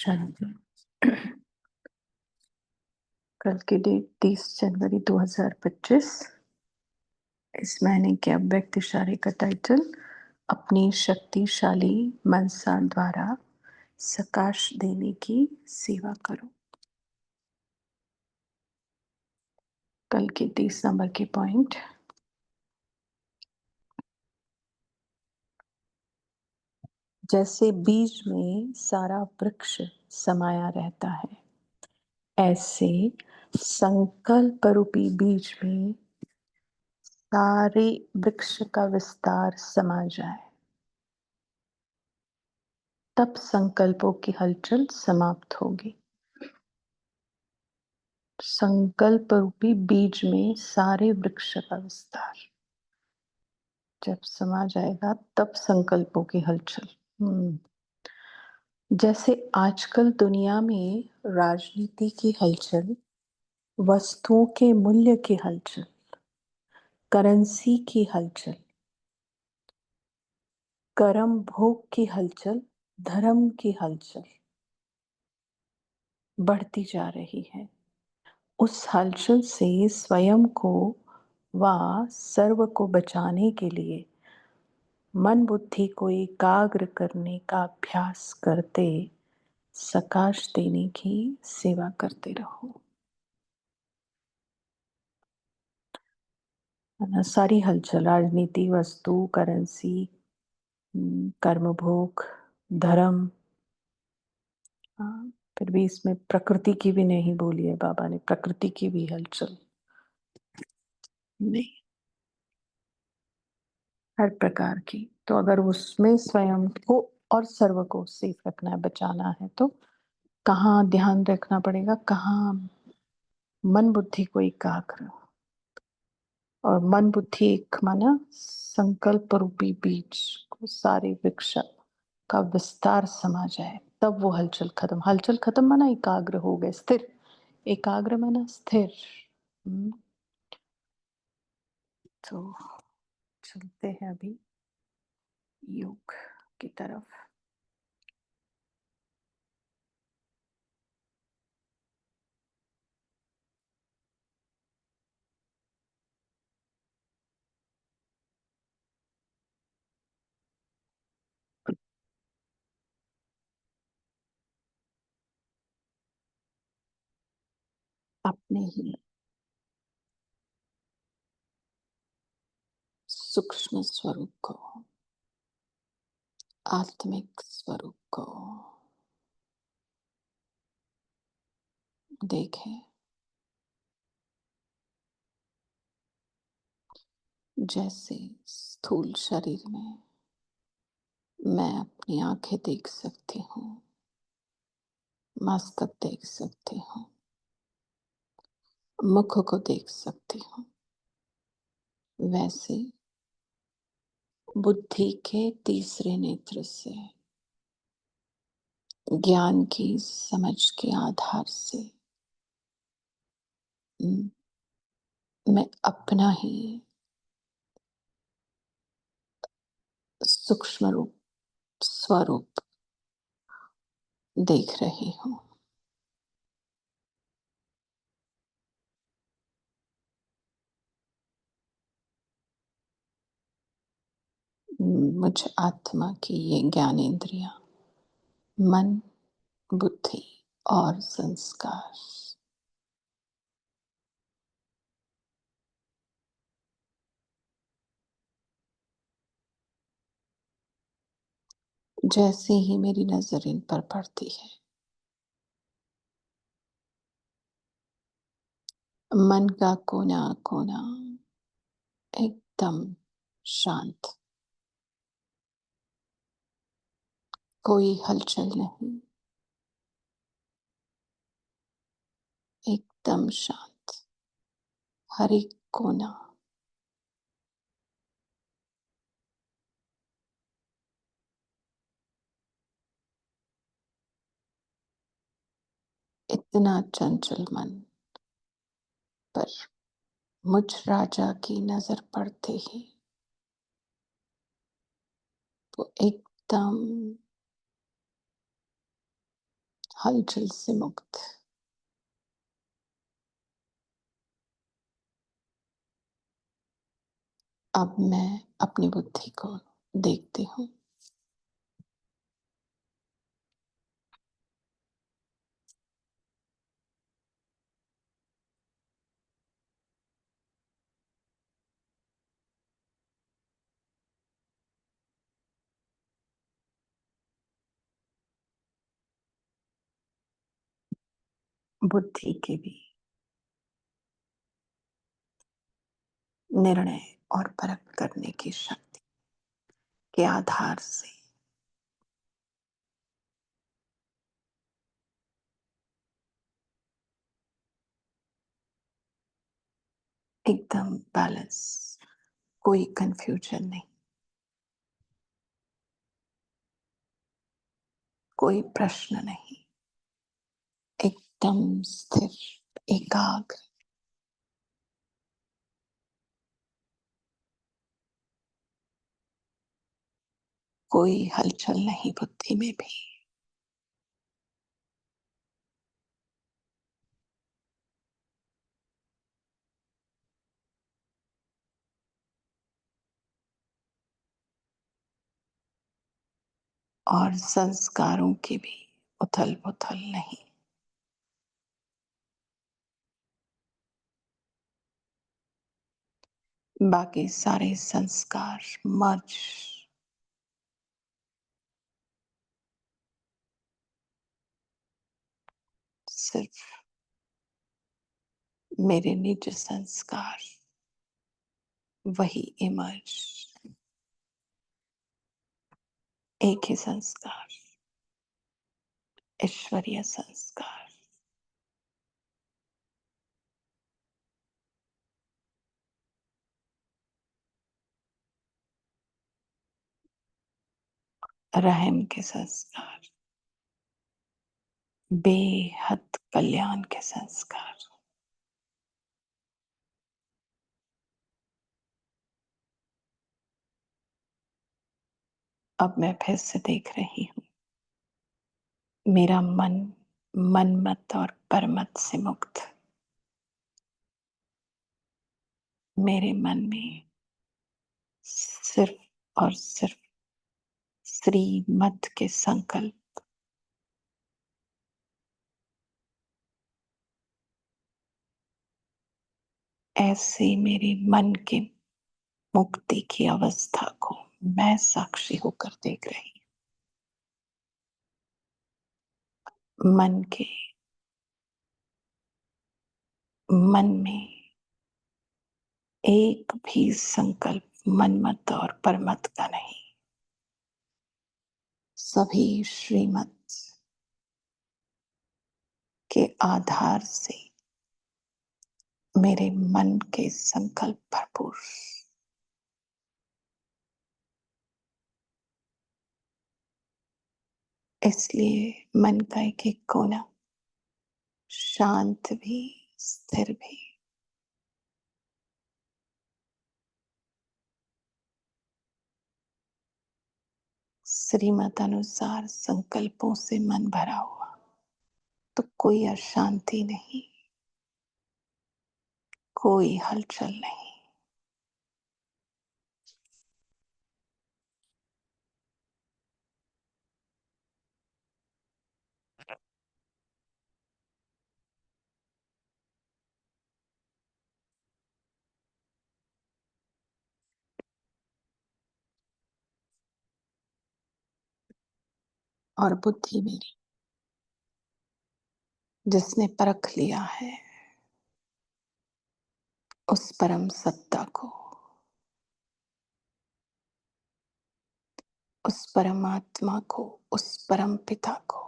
शांति। कल की डेट 30 जनवरी 2025। इस महीने के अव्यक्त इशारे का टाइटल अपनी शक्तिशाली मनसा द्वारा सकाश देने की सेवा करो। कल के 30 नंबर के पॉइंट। जैसे बीज में सारा वृक्ष समाया रहता है, ऐसे संकल्प रूपी बीज में सारे वृक्ष का विस्तार समा जाए, तब संकल्पों की हलचल समाप्त होगी। संकल्प रूपी बीज में सारे वृक्ष का विस्तार जब समा जाएगा, तब संकल्पों की हलचल। जैसे आजकल दुनिया में राजनीति की हलचल, वस्तुओं के मूल्य की हलचल, करेंसी की हलचल, कर्म भोग की हलचल, धर्म की हलचल बढ़ती जा रही है। उस हलचल से स्वयं को व सर्व को बचाने के लिए मन बुद्धि को एकाग्र करने का अभ्यास करते सकाश देने की सेवा करते रहो। सारी हलचल, राजनीति, वस्तु, करेंसी, कर्मभोग, धर्म, फिर भी इसमें प्रकृति की भी नहीं बोली है बाबा ने, प्रकृति की भी हलचल नहीं, हर प्रकार की। तो अगर उसमें स्वयं को और सर्व को सेफ रखना है, बचाना है, तो कहाँ ध्यान रखना पड़ेगा, कहाँ मन बुद्धि को एकाग्र। और मन बुद्धि एक माना संकल्प रूपी बीज को सारे वृक्ष का विस्तार समा जाए, तब वो हलचल खत्म। हलचल खत्म माना एकाग्र हो गए, स्थिर। एकाग्र माना स्थिर। तो चलते हैं अभी योग की तरफ। अपने ही सूक्ष्म स्वरूप को, आत्मिक स्वरूप को देखें। जैसे स्थूल शरीर में मैं अपनी आंखें देख सकती हूँ, मस्तक देख सकती हूँ, मुख को देख सकती हूँ, वैसे बुद्धि के तीसरे नेत्र से, ज्ञान की समझ के आधार से मैं अपना ही सूक्ष्म रूप स्वरूप देख रही हूँ। मुझ आत्मा की ये ज्ञानेंद्रियां, मन, बुद्धि और संस्कार जैसे ही मेरी नजर इन पर पड़ती है, मन का कोना कोना एकदम शांत, कोई हलचल नहीं, एकदम शांत। हर एक कोना इतना चंचल मन पर मुझ राजा की नजर पड़ते ही वो एकदम हलचल से मुक्त। अब मैं अपनी बुद्धि को देखती हूँ। बुद्धि के भी निर्णय और परख करने की शक्ति के आधार से एकदम बैलेंस, कोई कंफ्यूजन नहीं, कोई प्रश्न नहीं, एकदम स्थिर, एकाग्र। कोई हलचल नहीं बुद्धि में भी। और संस्कारों की भी उथल पुथल नहीं। बाकी सारे संस्कार मर्ज, सिर्फ मेरे निज संस्कार वही इमर्ज। एक ही संस्कार, ईश्वरीय संस्कार। रहम के संस्कार, बेहद कल्याण के संस्कार। अब मैं फिर से देख रही हूं, मेरा मन मनमत और परमत से मुक्त। मेरे मन में सिर्फ और सिर्फ श्रीमत के संकल्प। ऐसे मेरे मन के मुक्ति की अवस्था को मैं साक्षी होकर देख रही हूं। मन में एक भी संकल्प मनमत और परमत का नहीं। सभी श्रीमत के आधार से मेरे मन के संकल्प भरपूर। इसलिए मन का एक एक कोना शांत भी, स्थिर भी, श्रीमत अनुसार संकल्पों से मन भरा हुआ, तो कोई अशांति नहीं, कोई हलचल नहीं। और बुद्धि मेरी, जिसने परख लिया है उस परम सत्ता को, उस परमात्मा को, उस परम पिता को,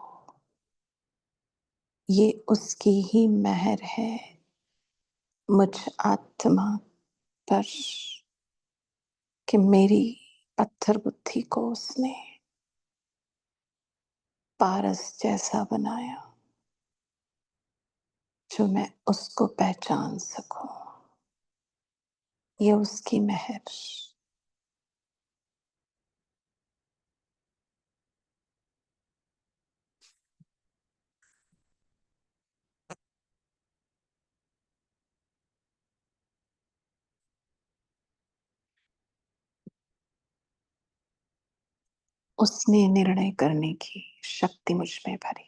ये उसकी ही मेहर है मुझ आत्मा पर कि मेरी पत्थर बुद्धि को उसने पारस जैसा बनाया, जो मैं उसको पहचान सकूं। ये उसकी मेहर। उसने निर्णय करने की शक्ति मुझ में भरी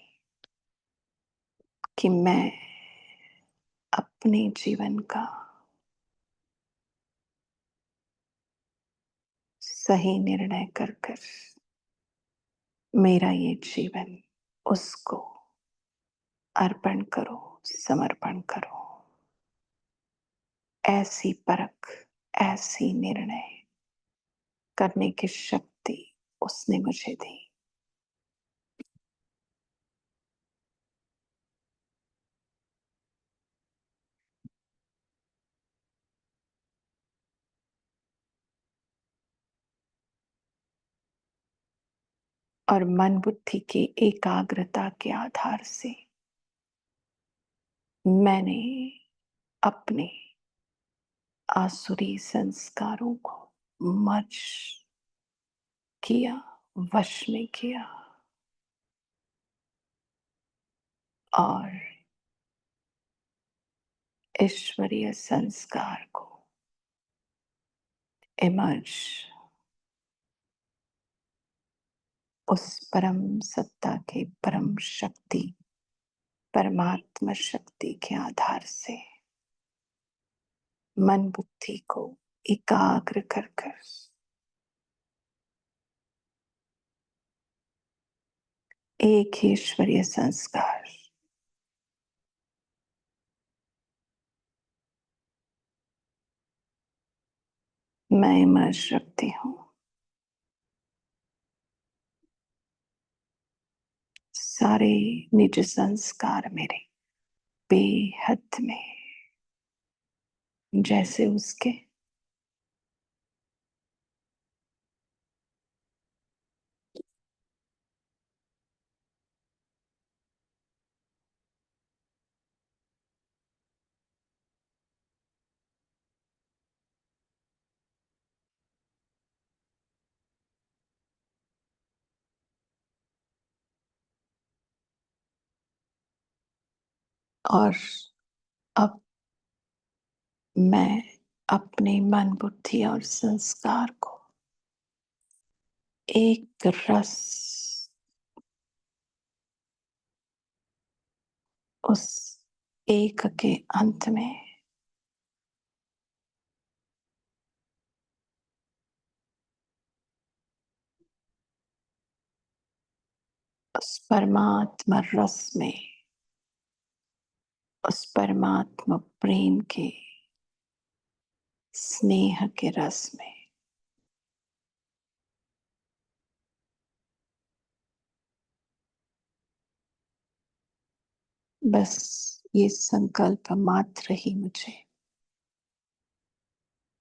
कि मैं अपने जीवन का सही निर्णय कर कर मेरा ये जीवन उसको अर्पण करो, समर्पण करो। ऐसी परख, ऐसी निर्णय करने की शक्ति उसने मुझे दी। और मन बुद्धि की एकाग्रता के आधार से मैंने अपने आसुरी संस्कारों को मर्ज किया, वश में किया और ईश्वरीय संस्कार को इमर्ज, उस परम सत्ता के परम शक्ति, परमात्मा शक्ति के आधार से मन बुद्धि को एकाग्र कर कर एक ही ईश्वरीय संस्कार, मैं इमर्ज रखती हूँ। सारे निज संस्कार मेरे बेहद में जैसे उसके और अब मैं अपने मन बुद्धि और संस्कार को एक रस, उस एक के अंत में उस परमात्मा रस में, उस परमात्मा प्रेम के स्नेह के रस में बस ये संकल्प मात्र ही मुझे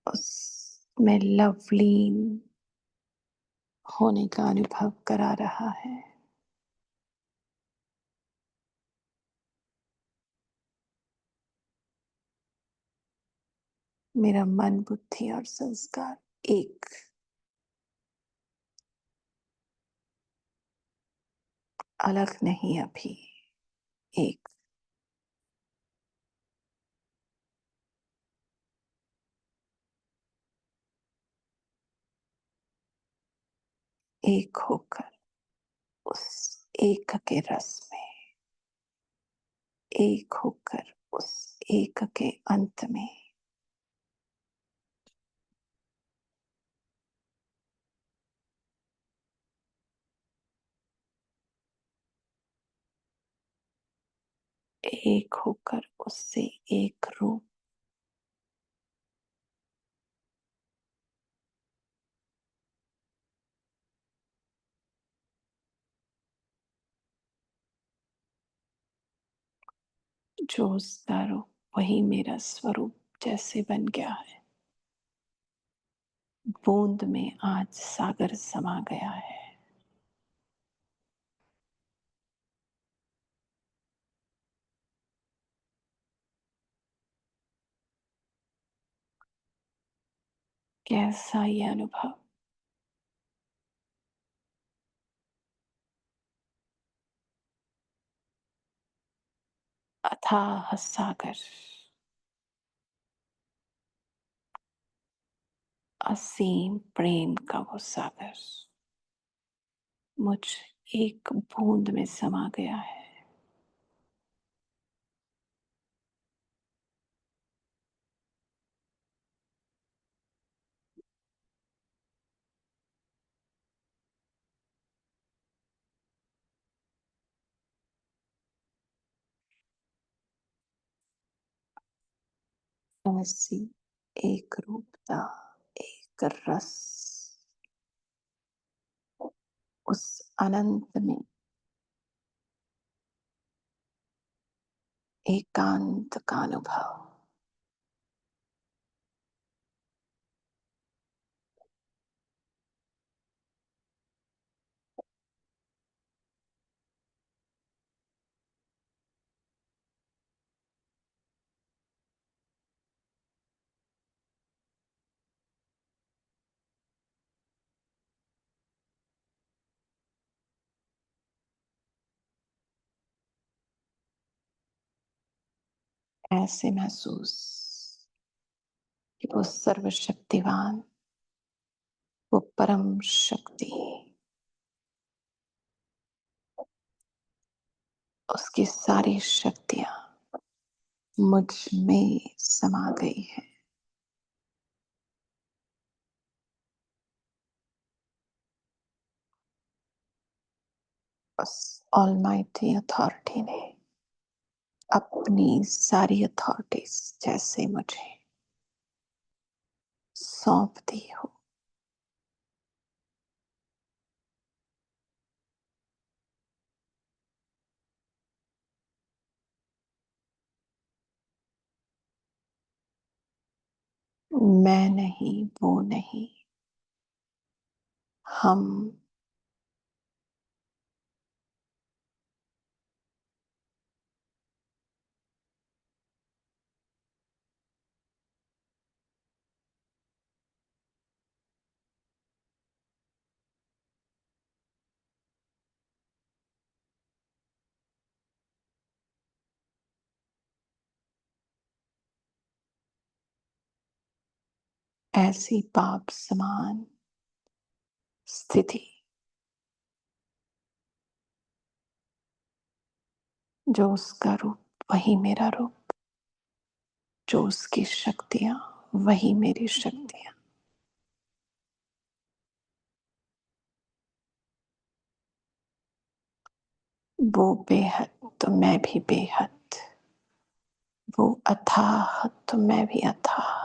उसमें लवलीन होने का अनुभव करा रहा है। मेरा मन बुद्धि और संस्कार एक, अलग नहीं, अभी एक, एक होकर उस एक के रस में, एक होकर उस एक के अंत में एक होकर उससे एक रूप, जो उसका रूप वही मेरा स्वरूप जैसे बन गया है। बूंद में आज सागर समा गया है। कैसा ये अनुभव, अथाह सागर, असीम प्रेम का वो सागर। मुझ एक बूंद में समा गया है। ऐसी एक रूपता, एक रस उस अनंत में, एकांत का अनुभव। ऐसे महसूस कि वो सर्वशक्तिवान, वो परम शक्ति, उसकी सारी शक्तियां मुझ में समा गई है। उस ऑलमाइटी अथॉरिटी ने अपनी सारी अथॉरिटीज जैसे मुझे सौंप दी हो। मैं नहीं, वो नहीं, हम ऐसी पाप समान स्थिति जो उसका रूप वही मेरा रूप, जो उसकी शक्तियां वही मेरी शक्तियां। वो बेहद तो मैं भी बेहद, वो अथाह तो मैं भी अथाह।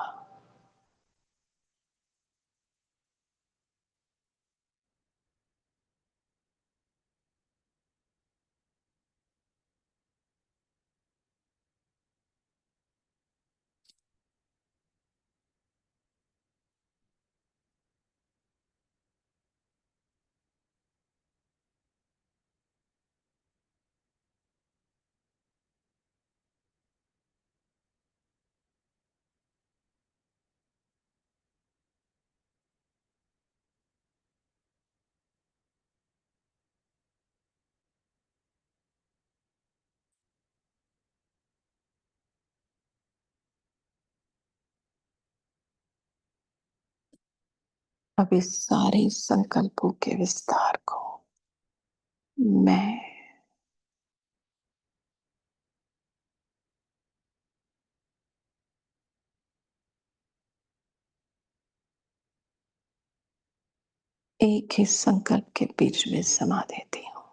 अब इस सारे संकल्पों के विस्तार को मैं एक ही संकल्प के बीच में समा देती हूँ।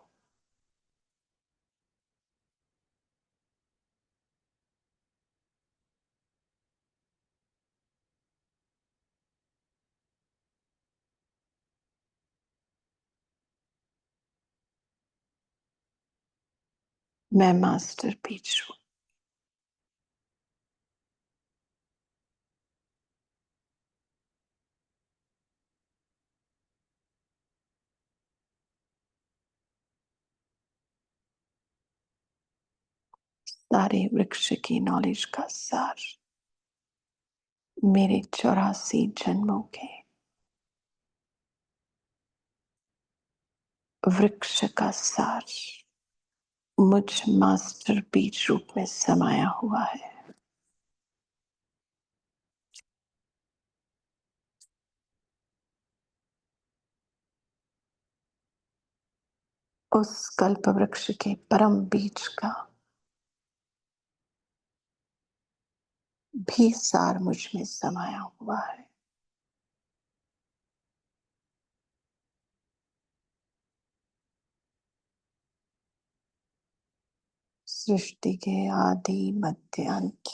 मैं मास्टरपीस हूँ। सारे वृक्ष की नॉलेज का सार, मेरे 84 जन्मों के वृक्ष का सार मुझ मास्टर बीज रूप में समाया हुआ है। उस कल्प वृक्ष के परम बीज का भी सार मुझ में समाया हुआ है। सृष्टि के आदि मध्य अंत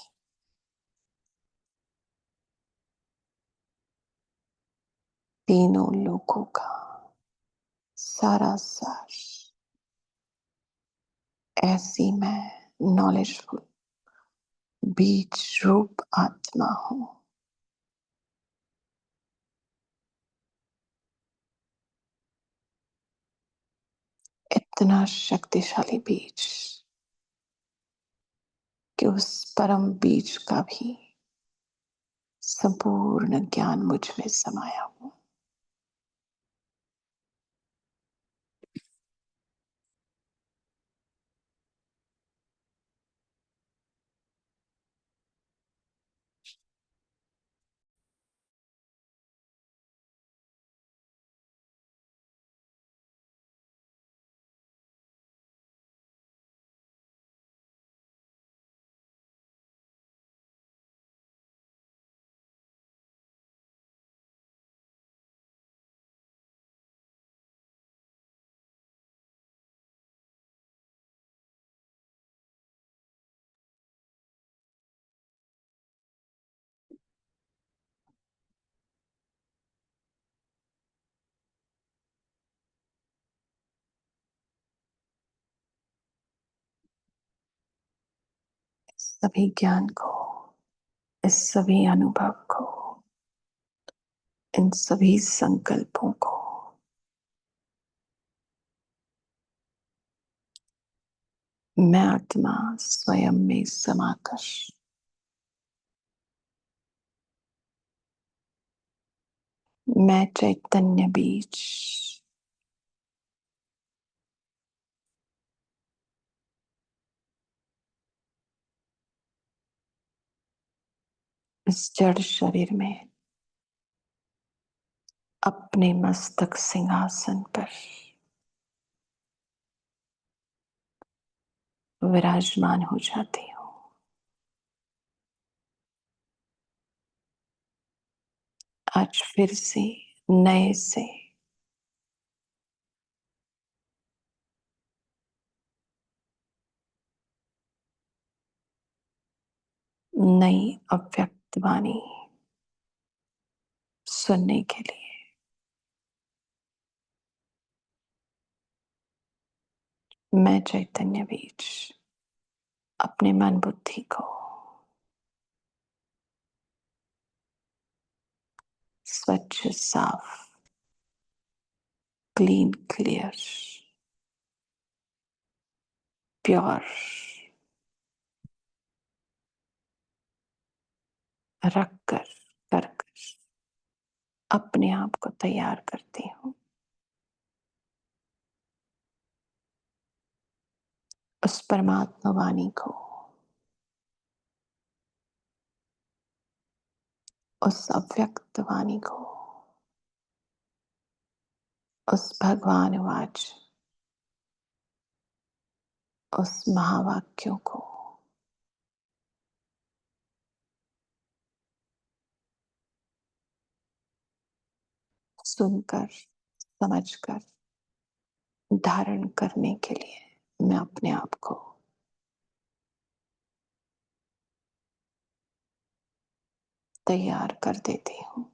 तीनों लोकों का सारा सार ऐसी मैं नॉलेजफुल बीज रूप आत्मा हूं। इतना शक्तिशाली बीज कि उस परम बीज का भी संपूर्ण ज्ञान मुझ में समाया हुआ। सभी ज्ञान को, इस सभी अनुभव को, इन सभी संकल्पों को मैं आत्मा स्वयं में समाकर मैं चैतन्य बीज इस जड़ शरीर में अपने मस्तक सिंहासन पर विराजमान हो जाती हूँ। आज फिर से नए से नई अव्यक्त वाणी सुनने के लिए मैं चैतन्य बीज अपने मन बुद्धि को स्वच्छ साफ क्लीन क्लियर प्योर रख कर अपने आप को तैयार करती हूँ उस परमात्मा वाणी को, उस अव्यक्त वाणी को, उस भगवान वाच, उस महावाक्यों को सुनकर समझकर धारण करने के लिए मैं अपने आप को तैयार कर देती हूँ।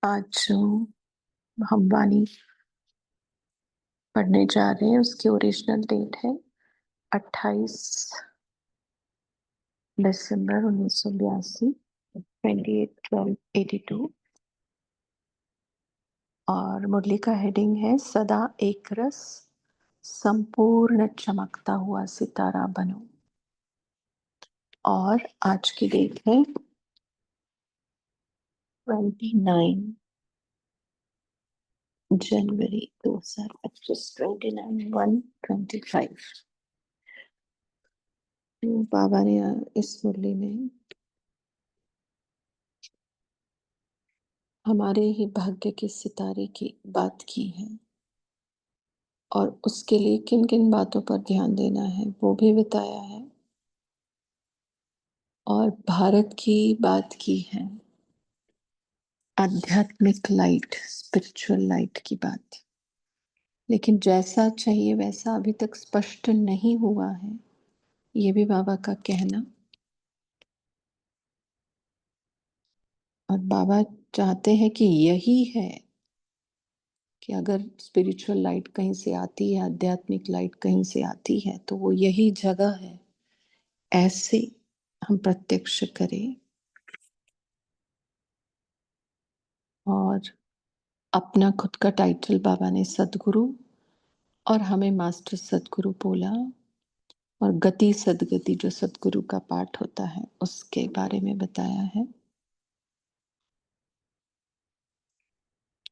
आज जो हम वाणी पढ़ने जा रहे हैं उसकी ओरिजिनल डेट है 28 दिसंबर 1982, 28/12/82 और मुरली का हेडिंग है सदा एक रस संपूर्ण चमकता हुआ सितारा बनो। और आज की डेट है 29 जनवरी 2025, 29/1/25। तो बाबा ने इस मुरली में हमारे ही भाग्य के सितारे की बात की है, और उसके लिए किन किन बातों पर ध्यान देना है वो भी बताया है, और भारत की बात की है, आध्यात्मिक लाइट, स्पिरिचुअल लाइट की बात। लेकिन जैसा चाहिए वैसा अभी तक स्पष्ट नहीं हुआ है, ये भी बाबा का कहना। और बाबा चाहते हैं कि यही है, कि अगर स्पिरिचुअल लाइट कहीं से आती है, आध्यात्मिक लाइट कहीं से आती है, तो वो यही जगह है। ऐसे हम प्रत्यक्ष करें और अपना खुद का टाइटल बाबा ने सदगुरु और हमें मास्टर सदगुरु बोला, और गति सदगति जो सदगुरु का पाठ होता है उसके बारे में बताया है।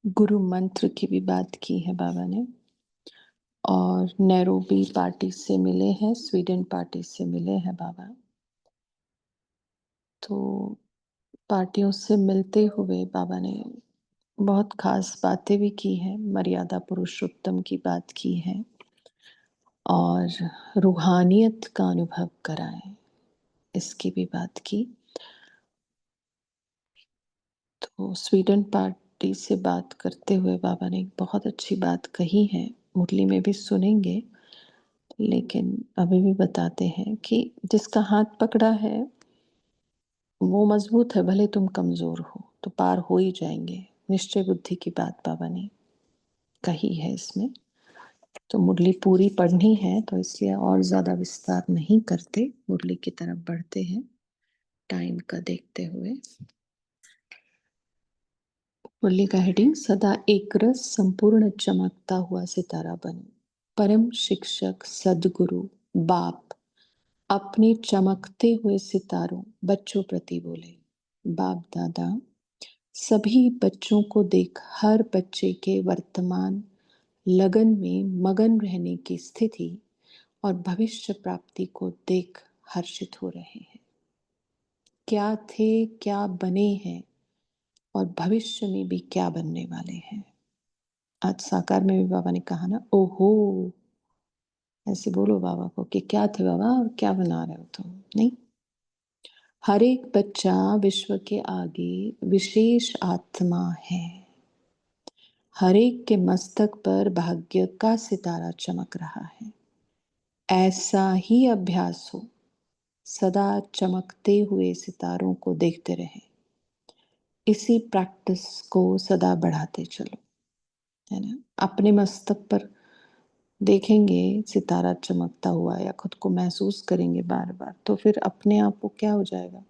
गुरु मंत्र की भी बात की है बाबा ने, और नैरोबी पार्टी से मिले हैं, स्वीडन पार्टी से मिले हैं बाबा। तो पार्टियों से मिलते हुए बाबा ने बहुत खास बातें भी की हैं, मर्यादा पुरुषोत्तम की बात की है, और रूहानियत का अनुभव कराए इसकी भी बात की। तो स्वीडन पार्टी से बात करते हुए बाबा ने एक बहुत अच्छी बात कही है, मुरली में भी सुनेंगे, लेकिन अभी भी बताते हैं कि जिसका हाथ पकड़ा है वो मजबूत है, भले तुम कमजोर हो तो पार हो ही जाएंगे। निश्चय बुद्धि की बात बाबा ने कही है इसमें। तो मुरली पूरी पढ़नी है, तो इसलिए और ज्यादा विस्तार नहीं करते, मुरली की तरफ बढ़ते हैं टाइम का देखते हुए। मुरली का हेडिंग, सदा एक रस संपूर्ण चमकता हुआ सितारा बनो। परम शिक्षक सदगुरु बाप अपने चमकते हुए सितारों बच्चों प्रति बोले। बाप दादा सभी बच्चों को देख हर बच्चे के वर्तमान लगन में मगन रहने की स्थिति और भविष्य प्राप्ति को देख हर्षित हो रहे हैं। क्या थे, क्या बने हैं, और भविष्य में भी क्या बनने वाले हैं। आज साकार में भी बाबा ने कहा ना, ओहो, ऐसे बोलो बाबा को कि क्या थे बाबा और क्या बना रहे हो तुम। नहीं, हर एक बच्चा विश्व के आगे विशेष आत्मा है। हर एक के मस्तक पर भाग्य का सितारा चमक रहा है। ऐसा ही अभ्यास हो, सदा चमकते हुए सितारों को देखते रहे। इसी प्रैक्टिस को सदा बढ़ाते चलो, है ना। अपने मस्तक पर देखेंगे सितारा चमकता हुआ या खुद को महसूस करेंगे बार बार, तो फिर अपने आप को क्या हो जाएगा।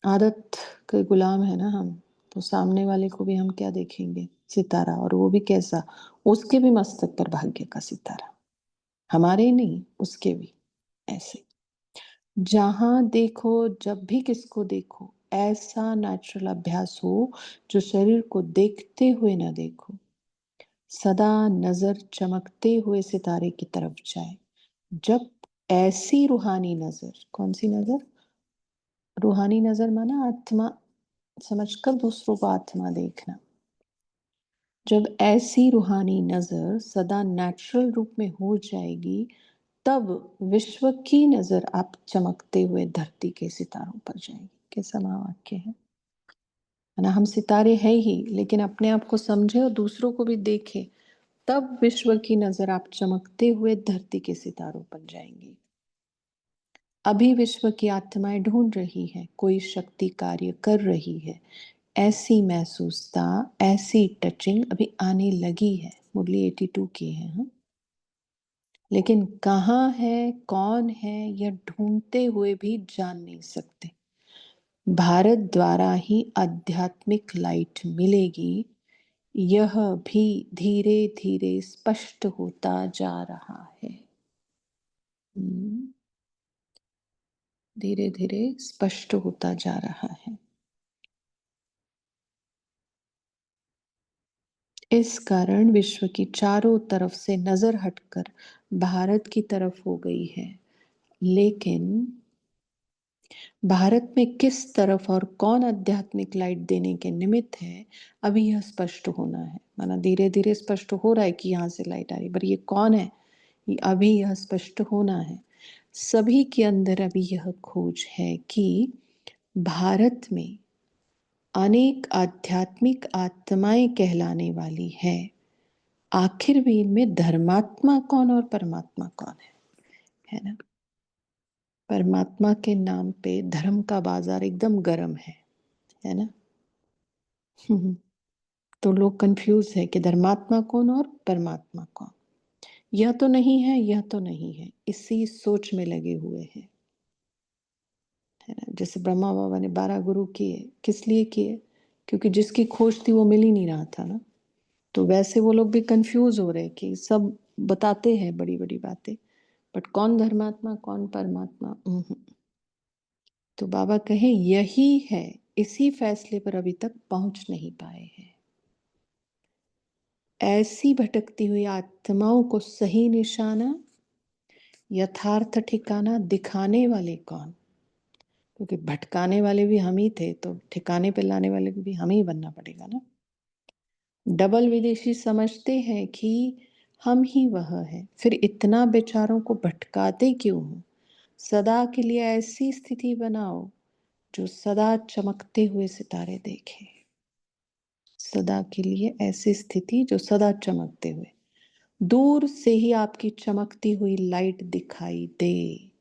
आदत के गुलाम है ना हम, तो सामने वाले को भी हम क्या देखेंगे, सितारा, और वो भी कैसा, उसके भी मस्तक पर भाग्य का सितारा, हमारे नहीं उसके भी। ऐसे जहां देखो, जब भी किसको देखो, ऐसा नेचुरल अभ्यास हो जो शरीर को देखते हुए ना देखो, सदा नजर चमकते हुए सितारे की तरफ जाए। जब ऐसी रूहानी नजर, कौन सी नजर, रूहानी नजर माना आत्मा समझकर दूसरों को आत्मा देखना। जब ऐसी रूहानी नजर सदा नेचुरल रूप में हो जाएगी, तब विश्व की नजर आप चमकते हुए धरती के सितारों पर जाएगी। कैसा महावाक्य है ना। हम सितारे हैं ही, लेकिन अपने आप को समझे और दूसरों को भी देखे, तब विश्व की नजर आप चमकते हुए धरती के सितारों पर जाएंगी। अभी विश्व की आत्माएं ढूंढ रही है, कोई शक्ति कार्य कर रही है, ऐसी महसूसता, ऐसी टचिंग अभी आने लगी है। मुरली 82 की है हाँ? लेकिन कहाँ है, कौन है, यह ढूंढते हुए भी जान नहीं सकते। भारत द्वारा ही आध्यात्मिक लाइट मिलेगी, यह भी धीरे धीरे स्पष्ट होता जा रहा है। धीरे धीरे स्पष्ट होता जा रहा है। इस कारण विश्व की चारों तरफ से नजर हटकर भारत की तरफ हो गई है। लेकिन भारत में किस तरफ और कौन आध्यात्मिक लाइट देने के निमित्त है, अभी यह स्पष्ट होना है। माना धीरे धीरे स्पष्ट हो रहा है कि यहाँ से लाइट आ रही, पर ये कौन है, ये अभी यह स्पष्ट होना है। सभी के अंदर अभी यह खोज है कि भारत में अनेक आध्यात्मिक आत्माएं कहलाने वाली है। आखिर भी इनमें धर्मात्मा कौन और परमात्मा कौन है ना। परमात्मा के नाम पे धर्म का बाजार एकदम गर्म है ना। तो लोग कंफ्यूज है कि धर्मात्मा कौन और परमात्मा कौन। यह तो नहीं है, यह तो नहीं है, इसी सोच में लगे हुए हैं, है ना। जैसे ब्रह्मा बाबा ने 12 गुरु किए, किस लिए किए? क्योंकि जिसकी खोज थी वो मिल ही नहीं रहा था ना। तो वैसे वो लोग भी कंफ्यूज हो रहे कि सब बताते हैं बड़ी बड़ी बातें, बट कौन धर्मात्मा कौन परमात्मा। तो बाबा कहे यही है, इसी फैसले पर अभी तक पहुंच नहीं पाए हैं। ऐसी भटकती हुई आत्माओं को सही निशाना, यथार्थ ठिकाना दिखाने वाले कौन? क्योंकि भटकाने वाले भी हम ही थे, तो ठिकाने पे लाने वाले को भी हम ही बनना पड़ेगा ना। डबल विदेशी समझते हैं कि हम ही वह है, फिर इतना बेचारों को भटकाते क्यों हो? सदा के लिए ऐसी स्थिति बनाओ जो सदा चमकते हुए सितारे देखे। सदा के लिए ऐसी स्थिति जो सदा चमकते हुए, दूर से ही आपकी चमकती हुई लाइट दिखाई दे।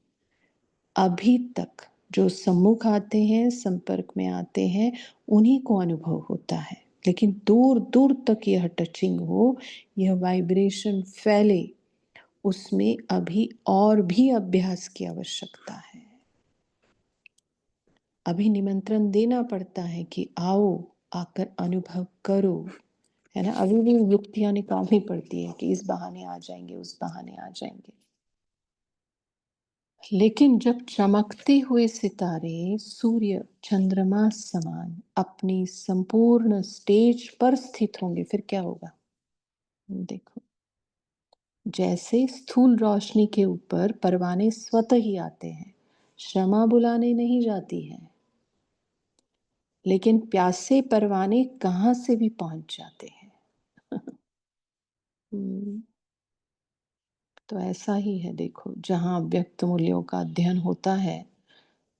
अभी तक जो सम्मुख आते हैं, संपर्क में आते हैं, उन्हीं को अनुभव होता है, लेकिन दूर दूर तक यह टचिंग हो, यह वाइब्रेशन फैले, उसमें अभी और भी अभ्यास की आवश्यकता है। अभी निमंत्रण देना पड़ता है कि आओ, आकर अनुभव करो, है ना। अभी भी युक्तियां निकालनी पड़ती है कि इस बहाने आ जाएंगे, उस बहाने आ जाएंगे। लेकिन जब चमकते हुए सितारे सूर्य चंद्रमा समान अपनी संपूर्ण स्टेज पर स्थित होंगे, फिर क्या होगा? देखो, जैसे स्थूल रोशनी के ऊपर परवाने स्वतः ही आते हैं, क्षमा बुलाने नहीं जाती है, लेकिन प्यासे परवाने कहाँ से भी पहुंच जाते हैं। तो ऐसा ही है, देखो, जहाँ व्यक्त मूल्यों का अध्ययन होता है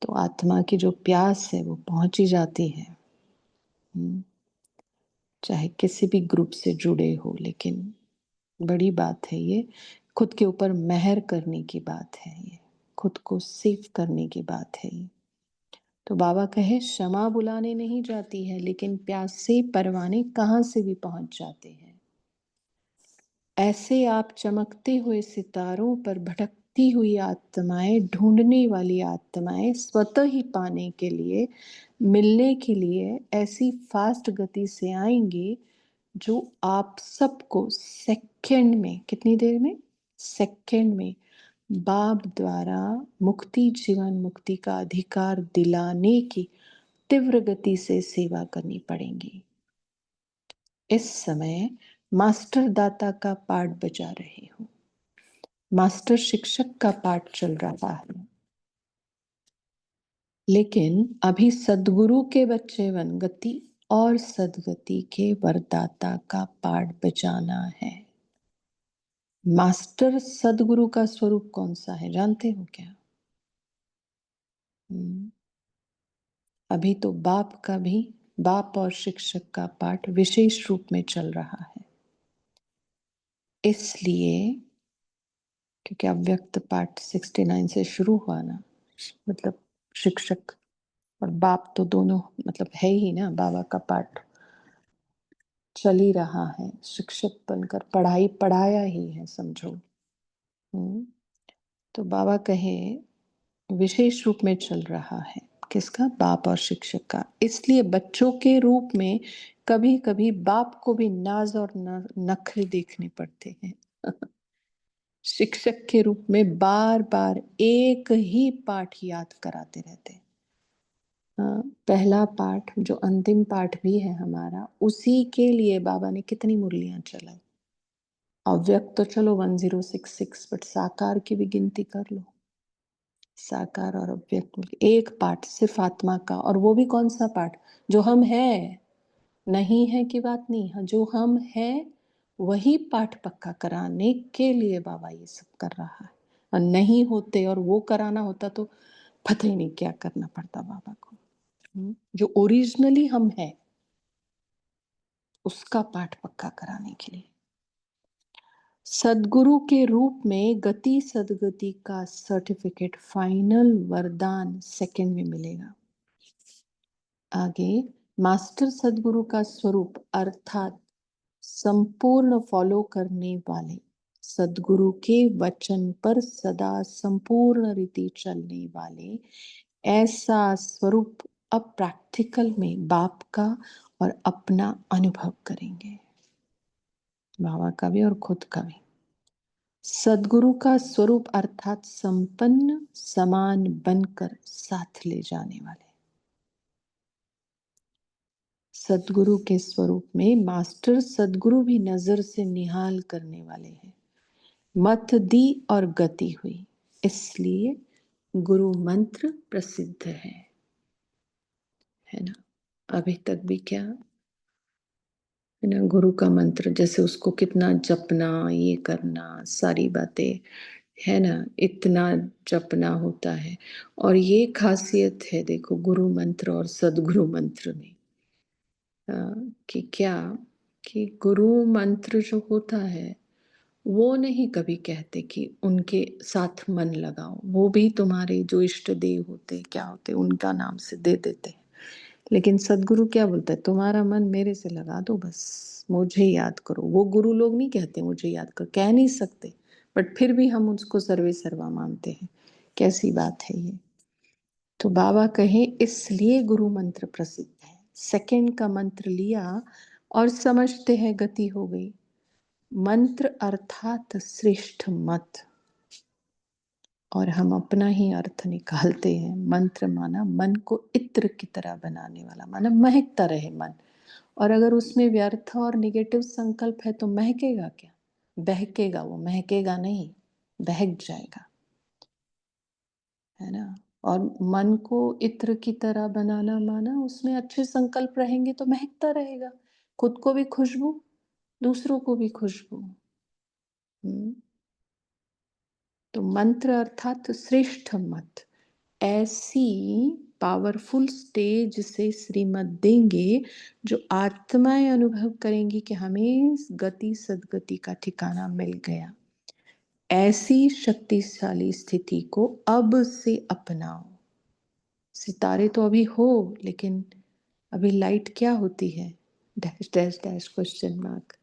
तो आत्मा की जो प्यास है वो पहुंच ही जाती है। चाहे किसी भी ग्रुप से जुड़े हो, लेकिन बड़ी बात है ये, खुद के ऊपर मेहर करने की बात है, ये खुद को सेफ करने की बात है ये। तो बाबा कहे क्षमा बुलाने नहीं जाती है, लेकिन प्यास से परवाने कहाँ से भी पहुंच जाते हैं। ऐसे आप चमकते हुए सितारों पर भटकती हुई आत्माएं, ढूंढने वाली आत्माएं स्वतः ही पाने के लिए, मिलने के लिए ऐसी फास्ट गति से आएंगे जो आप सबको सेकंड में, कितनी देर में? सेकंड में बाप द्वारा मुक्ति, जीवन मुक्ति का अधिकार दिलाने की तीव्र गति से सेवा करनी पड़ेगी। इस समय मास्टर दाता का पाठ बजा रहे हो, मास्टर शिक्षक का पाठ चल रहा है, लेकिन अभी सदगुरु के बच्चे वनगति और सदगति के वरदाता का पाठ बजाना है। मास्टर सदगुरु का स्वरूप कौन सा है, जानते हो क्या? अभी तो बाप का भी, बाप और शिक्षक का पाठ विशेष रूप में चल रहा है, इसलिए क्योंकि अव्यक्त पाठ 69 से शुरू हुआ ना, मतलब शिक्षक और बाप तो दोनों मतलब है ही ना। बाबा का पाठ चल ही रहा है, शिक्षक बनकर पढ़ाई पढ़ाया ही है, समझो। तो बाबा कहे विशेष रूप में चल रहा है, किसका? बाप और शिक्षक का। इसलिए बच्चों के रूप में कभी कभी बाप को भी नाज और नखरे देखने पड़ते हैं। शिक्षक के रूप में बार बार एक ही पाठ याद कराते रहते हैं। पहला पाठ जो अंतिम पाठ भी है हमारा, उसी के लिए बाबा ने कितनी मुरलियां चलाई। अव्यक्त तो चलो 1066, बट साकार की भी गिनती कर लो। साकार और अव्यक्त मिलके एक पाठ सिर्फ आत्मा का, और वो भी कौन सा पाठ? जो हम हैं, नहीं है की बात नहीं है, जो हम हैं वही पाठ पक्का कराने के लिए बाबा ये सब कर रहा है। और नहीं होते और वो कराना होता तो पता ही नहीं क्या करना पड़ता बाबा को। जो ओरिजिनली हम हैं उसका पाठ पक्का कराने के लिए। सदगुरु के रूप में गति सदगति का सर्टिफिकेट, फाइनल वरदान सेकंड में मिलेगा। आगे मास्टर सदगुरु का स्वरूप अर्थात संपूर्ण फॉलो करने वाले, सदगुरु के वचन पर सदा संपूर्ण रीति चलने वाले, ऐसा स्वरूप अब प्रैक्टिकल में बाप का और अपना अनुभव करेंगे, बाबा का भी और खुद का भी। सदगुरु का स्वरूप अर्थात संपन्न समान बनकर साथ ले जाने वाले। सदगुरु के स्वरूप में मास्टर सदगुरु भी नजर से निहाल करने वाले हैं। मत दी और गति हुई, इसलिए गुरु मंत्र प्रसिद्ध है ना। अभी तक भी क्या है ना, गुरु का मंत्र जैसे उसको कितना जपना, ये करना, सारी बातें है ना, इतना जपना होता है। और ये खासियत है देखो गुरु मंत्र और सदगुरु मंत्र में, कि क्या, कि गुरु मंत्र जो होता है वो नहीं कभी कहते कि उनके साथ मन लगाओ, वो भी तुम्हारे जो इष्ट देव होते क्या होते उनका नाम से दे देते हैं। लेकिन सदगुरु क्या बोलता है, तुम्हारा मन मेरे से लगा दो, बस मुझे याद करो। वो गुरु लोग नहीं कहते मुझे याद करो, कह नहीं सकते, बट फिर भी हम उसको सर्वे सर्वा मानते हैं। कैसी बात है ये। तो बाबा कहे इसलिए गुरु मंत्र प्रसिद्ध है। सेकंड का मंत्र लिया और समझते हैं गति हो गई। मंत्र अर्थात श्रेष्ठ मत, और हम अपना ही अर्थ निकालते हैं। मंत्र माना मन को इत्र की तरह बनाने वाला, माना महकता रहे मन। और अगर उसमें व्यर्थ और निगेटिव संकल्प है तो महकेगा क्या? बहकेगा, वो महकेगा नहीं, बहक जाएगा, है ना। और मन को इत्र की तरह बनाना माना उसमें अच्छे संकल्प रहेंगे तो महकता रहेगा, खुद को भी खुशबू, दूसरों को भी खुशबू। तो मंत्र अर्थात श्रेष्ठ मत, ऐसी पावरफुल स्टेज से श्रीमत देंगे जो आत्माएं अनुभव करेंगी कि हमें गति सदगति का ठिकाना मिल गया। ऐसी शक्तिशाली स्थिति को अब से अपनाओ। सितारे तो अभी हो, लेकिन अभी लाइट क्या होती है, dash dash dash question mark,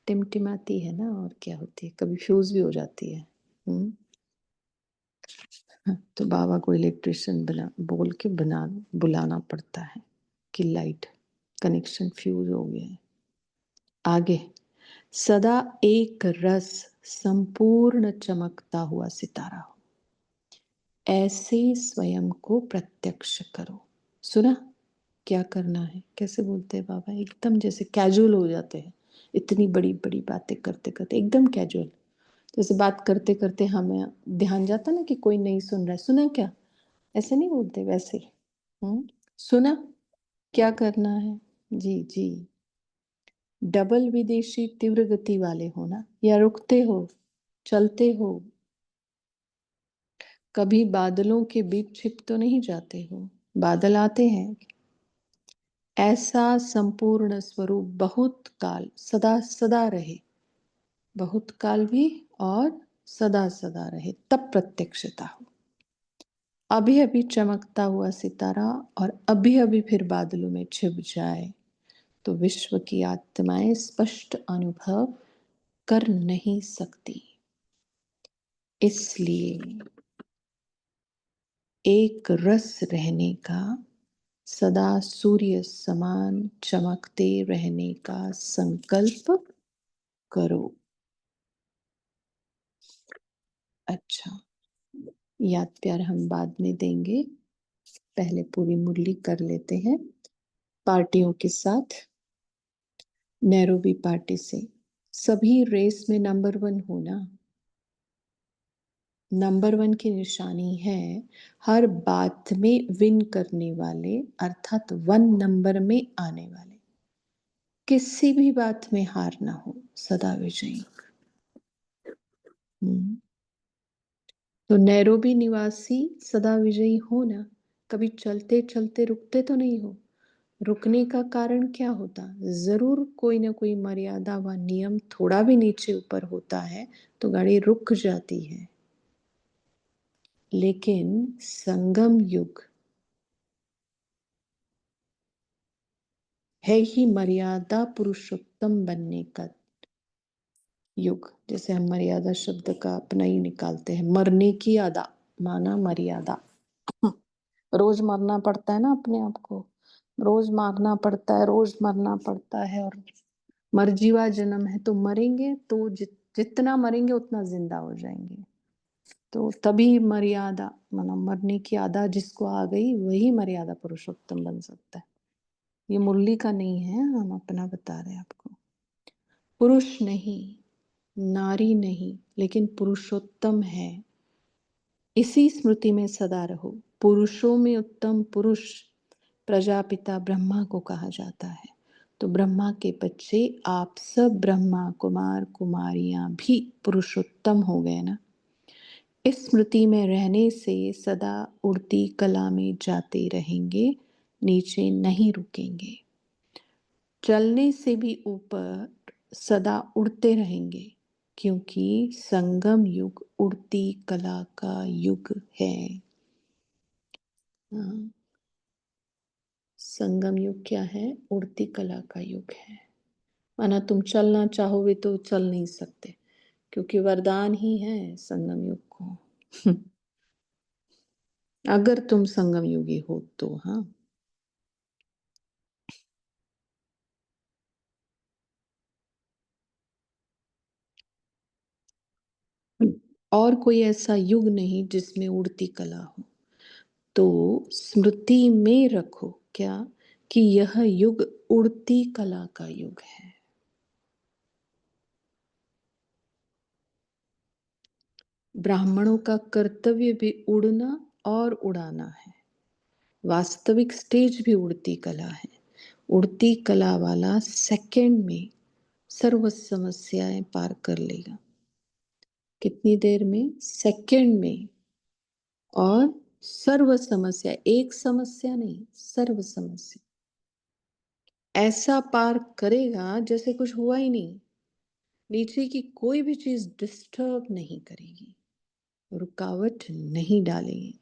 टिमटिमाती है ना, और क्या होती है, कभी फ्यूज भी हो जाती है। तो बाबा को इलेक्ट्रिशियन बना बोल के बना बुलाना पड़ता है कि लाइट कनेक्शन फ्यूज हो गया है। आगे सदा एक रस संपूर्ण चमकता हुआ सितारा हो, ऐसे स्वयं को प्रत्यक्ष करो। सुना क्या करना है, कैसे बोलते हैं बाबा, एकदम जैसे कैजुअल हो जाते हैं। इतनी बड़ी बड़ी बातें करते करते एकदम कैजुअल, जैसे बात करते करते हमें ध्यान जाता ना कि कोई नहीं सुन रहा है, सुना क्या, ऐसे नहीं बोलते, वैसे। सुना क्या करना है। जी जी। डबल विदेशी तीव्र गति वाले हो ना, या रुकते हो, चलते हो, कभी बादलों के बीच छिप तो नहीं जाते हो, बादल आते हैं। ऐसा संपूर्ण स्वरूप बहुत काल सदा सदा रहे, बहुत काल भी और सदा सदा रहे, तब प्रत्यक्षता हो। अभी अभी चमकता हुआ सितारा और अभी अभी फिर बादलों में छिप जाए तो विश्व की आत्माएं स्पष्ट अनुभव कर नहीं सकती। इसलिए एक रस रहने का, सदा सूर्य समान चमकते रहने का संकल्प करो। अच्छा, याद प्यार हम बाद में देंगे। पहले पूरी मुरली कर लेते हैं पार्टियों के साथ। नैरोबी पार्टी से सभी रेस में नंबर 1 होना। नंबर 1 की निशानी है हर बात में विन करने वाले, अर्थात 1 नंबर में आने वाले। किसी भी बात में हार ना हो, सदा विजयी। तो नैरोबी निवासी सदा विजयी हो ना। कभी चलते चलते रुकते तो नहीं हो। रुकने का कारण क्या होता? जरूर कोई ना कोई मर्यादा व नियम थोड़ा भी नीचे ऊपर होता है तो गाड़ी रुक जाती है। लेकिन संगम युग है ही मर्यादा पुरुषोत्तम बनने का युग। जैसे हम मर्यादा शब्द का अपना ही निकालते हैं, मरने की अदा माना मर्यादा। रोज मरना पड़ता है ना अपने आप को, रोज मारना पड़ता है, रोज मरना पड़ता है। और मरजीवा जन्म है तो मरेंगे, तो जितना मरेंगे उतना जिंदा हो जाएंगे। तो तभी मर्यादा माना मरने की आदा जिसको आ गई वही मर्यादा पुरुषोत्तम बन सकता है। ये मुरली का नहीं है, हम अपना बता रहे हैं आपको। पुरुष नहीं, नारी नहीं, लेकिन पुरुषोत्तम है। इसी स्मृति में सदा रहो। पुरुषों में उत्तम पुरुष प्रजापिता ब्रह्मा को कहा जाता है। तो ब्रह्मा के बच्चे आप सब ब्रह्मा कुमार कुमारियां भी पुरुषोत्तम हो गए ना। इस स्मृति में रहने से सदा उड़ती कला में जाते रहेंगे, नीचे नहीं रुकेंगे। चलने से भी ऊपर सदा उड़ते रहेंगे, क्योंकि संगम युग उड़ती कला का युग है। हाँ, संगम युग क्या है? उड़ती कला का युग है। माना तुम चलना चाहोगे तो चल नहीं सकते, क्योंकि वरदान ही है संगम युग को। अगर तुम संगम युगी हो तो। हाँ, और कोई ऐसा युग नहीं जिसमें उड़ती कला हो। तो स्मृति में रखो क्या, कि यह युग उड़ती कला का युग है। ब्राह्मणों का कर्तव्य भी उड़ना और उड़ाना है। वास्तविक स्टेज भी उड़ती कला है। उड़ती कला वाला सेकंड में सर्व समस्याएं पार कर लेगा। कितनी देर में? सेकंड में। और सर्व समस्या, एक समस्या नहीं, सर्व समस्या ऐसा पार करेगा जैसे कुछ हुआ ही नहीं। नीचे की कोई भी चीज डिस्टर्ब नहीं करेगी, रुकावट नहीं डालेगी।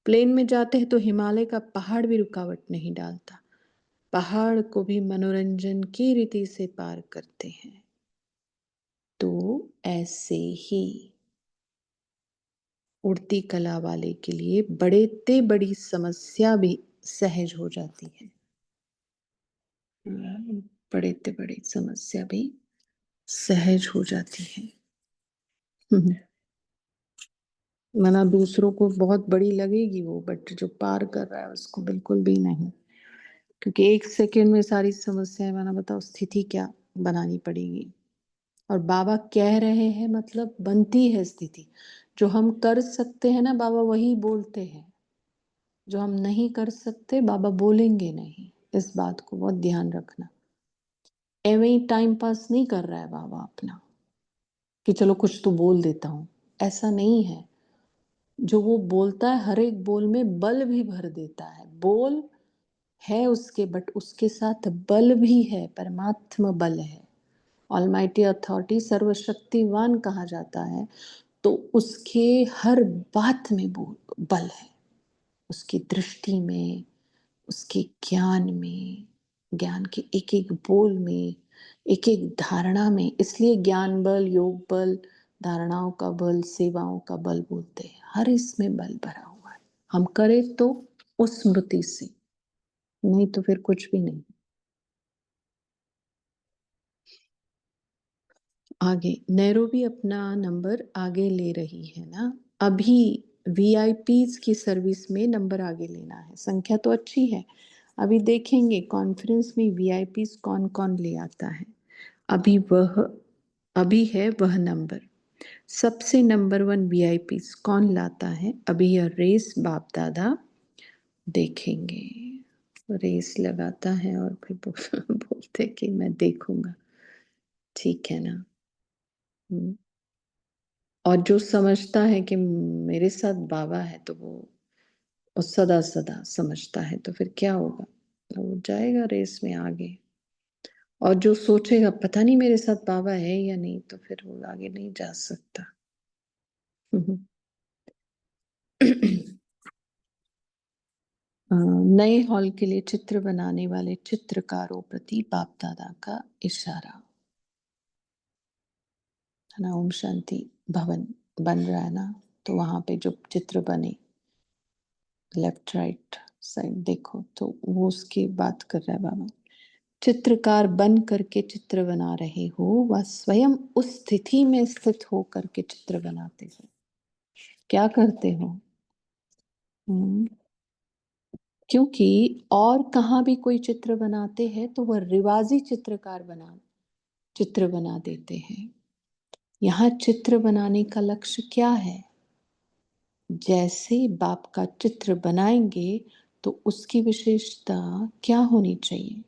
प्लेन में जाते हैं तो हिमालय का पहाड़ भी रुकावट नहीं डालता। पहाड़ को भी मनोरंजन की रीति से पार करते हैं। तो ऐसे ही उड़ती कला वाले के लिए बड़े ते बड़ी समस्या भी सहज हो जाती है। बड़े ते बड़ी समस्या भी सहज हो जाती है। मना दूसरों को बहुत बड़ी लगेगी वो, बट जो पार कर रहा है उसको बिल्कुल भी नहीं। क्योंकि एक सेकंड में सारी समस्याएं, माना बताओ स्थिति क्या बनानी पड़ेगी। और बाबा कह रहे हैं मतलब बनती है स्थिति। जो हम कर सकते हैं ना बाबा वही बोलते हैं, जो हम नहीं कर सकते बाबा बोलेंगे नहीं। इस बात को बहुत ध्यान रखना। एवं ही टाइम पास नहीं कर रहा है बाबा अपना कि चलो कुछ तो बोल देता हूँ, ऐसा नहीं है। जो वो बोलता है हर एक बोल में बल भी भर देता है। बोल है उसके, बट उसके साथ बल भी है, परमात्म बल है। ऑलमाइटी अथॉरिटी सर्वशक्तिवान कहा जाता है। तो उसके हर बात में बल है। उसकी दृष्टि में, उसके ज्ञान में, ज्ञान के एक एक बोल में, एक एक धारणा में। इसलिए ज्ञान बल, योग बल, धारणाओं का बल, सेवाओं का बल बोलते हैं। हर इसमें बल भरा हुआ है। हम करें तो उस स्मृति से, नहीं तो फिर कुछ भी नहीं। आगे नैरोबी अपना नंबर आगे ले रही है ना। अभी वीआईपीज की सर्विस में नंबर आगे लेना है। संख्या तो अच्छी है, अभी देखेंगे कॉन्फ्रेंस में वीआईपीज कौन कौन ले आता है। अभी है वह नंबर, सबसे नंबर 1 वीआईपीज कौन लाता है। अभी यह रेस बाप दादा देखेंगे। रेस लगाता है और फिर बोलते कि मैं देखूंगा, ठीक है ना। और जो समझता है कि मेरे साथ बाबा है तो वो सदा सदा समझता है, तो फिर क्या होगा, तो वो जाएगा रेस में आगे। और जो सोचेगा पता नहीं मेरे साथ बाबा है या नहीं, तो फिर वो आगे नहीं जा सकता। नए हॉल के लिए चित्र बनाने वाले चित्रकारों प्रति बाप दादा का इशारा है ना। ओम शांति भवन बन रहा है ना, तो वहां पे जो चित्र बने लेफ्ट राइट साइड देखो, तो वो उसकी बात कर रहा है बाबा। चित्रकार बन करके चित्र बना रहे हो, वह स्वयं उस स्थिति में स्थित हो करके चित्र बनाते हो। क्या करते हो? क्योंकि और कहाँ भी कोई चित्र बनाते हैं तो वह रिवाजी चित्रकार चित्र बना देते हैं। यहाँ चित्र बनाने का लक्ष्य क्या है? जैसे बाप का चित्र बनाएंगे तो उसकी विशेषता क्या होनी चाहिए?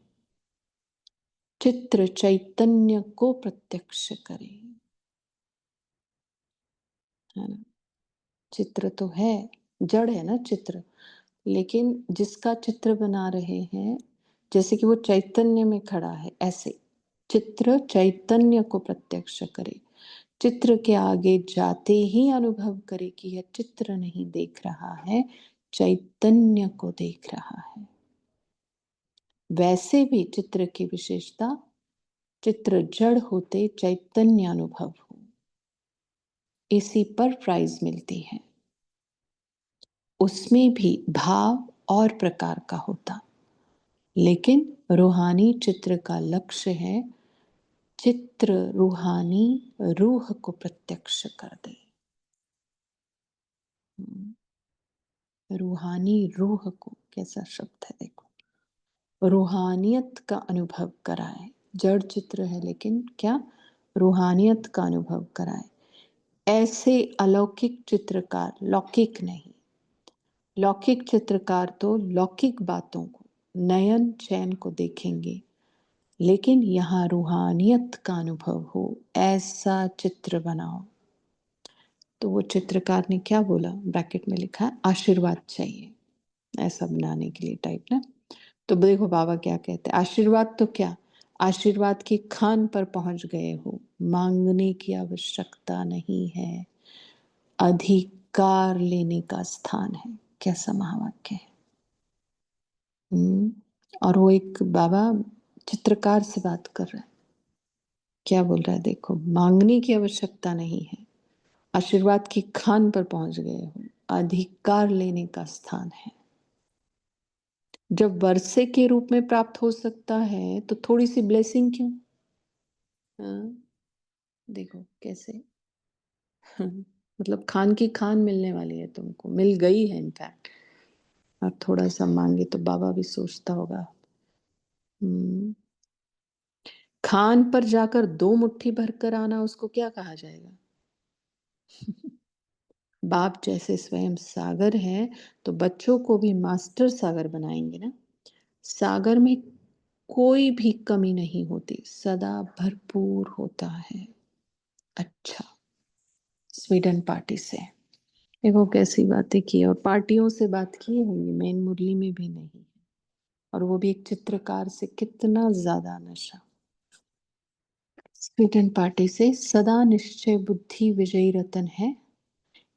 चित्र चैतन्य को प्रत्यक्ष करे, है ना। चित्र तो है, जड़ है ना चित्र, लेकिन जिसका चित्र बना रहे हैं जैसे कि वो चैतन्य में खड़ा है, ऐसे चित्र चैतन्य को प्रत्यक्ष करे। चित्र के आगे जाते ही अनुभव करे कि यह चित्र नहीं देख रहा है, चैतन्य को देख रहा है। वैसे भी चित्र की विशेषता, चित्र जड़ होते चैतन्य अनुभव हो, इसी पर प्राइज मिलती है। उसमें भी भाव और प्रकार का होता, लेकिन रूहानी चित्र का लक्ष्य है चित्र रूहानी रूह को प्रत्यक्ष कर दे। रूहानी रूह को, कैसा शब्द है देखो, रूहानियत का अनुभव कराए। जड़ चित्र है लेकिन क्या, रूहानियत का अनुभव कराए। ऐसे अलौकिक चित्रकार, लौकिक नहीं, लौकिक चित्रकार तो लौकिक बातों को, नयन चैन को देखेंगे, लेकिन यहाँ रूहानियत का अनुभव हो ऐसा चित्र बनाओ। तो वो चित्रकार ने क्या बोला, ब्रैकेट में लिखा है आशीर्वाद चाहिए ऐसा बनाने के लिए टाइप ना। तो देखो बाबा क्या कहते हैं, आशीर्वाद तो क्या, आशीर्वाद की खान पर पहुंच गए हो, मांगने की आवश्यकता नहीं है, अधिकार लेने का स्थान है। कैसा महावाक्य है। और वो एक बाबा चित्रकार से बात कर रहा है, क्या बोल रहा है देखो, मांगने की आवश्यकता नहीं है, आशीर्वाद की खान पर पहुंच गए हो, अधिकार लेने का स्थान है। जब वर्षे के रूप में प्राप्त हो सकता है तो थोड़ी सी ब्लेसिंग क्यों? हाँ, देखो कैसे मतलब खान की खान मिलने वाली है, तुमको मिल गई है इनफैक्ट। अब थोड़ा सा मांगे तो बाबा भी सोचता होगा। खान पर जाकर 2 मुट्ठी भरकर आना, उसको क्या कहा जाएगा? बाप जैसे स्वयं सागर हैं तो बच्चों को भी मास्टर सागर बनाएंगे ना। सागर में कोई भी कमी नहीं होती, सदा भरपूर होता है। अच्छा, स्वीडन पार्टी से देखो कैसी बातें की, और पार्टियों से बात की होंगी, मेन मुरली में भी नहीं, और वो भी एक चित्रकार से, कितना ज्यादा नशा। स्वीडन पार्टी से सदा निश्चय बुद्धि विजयी रतन है,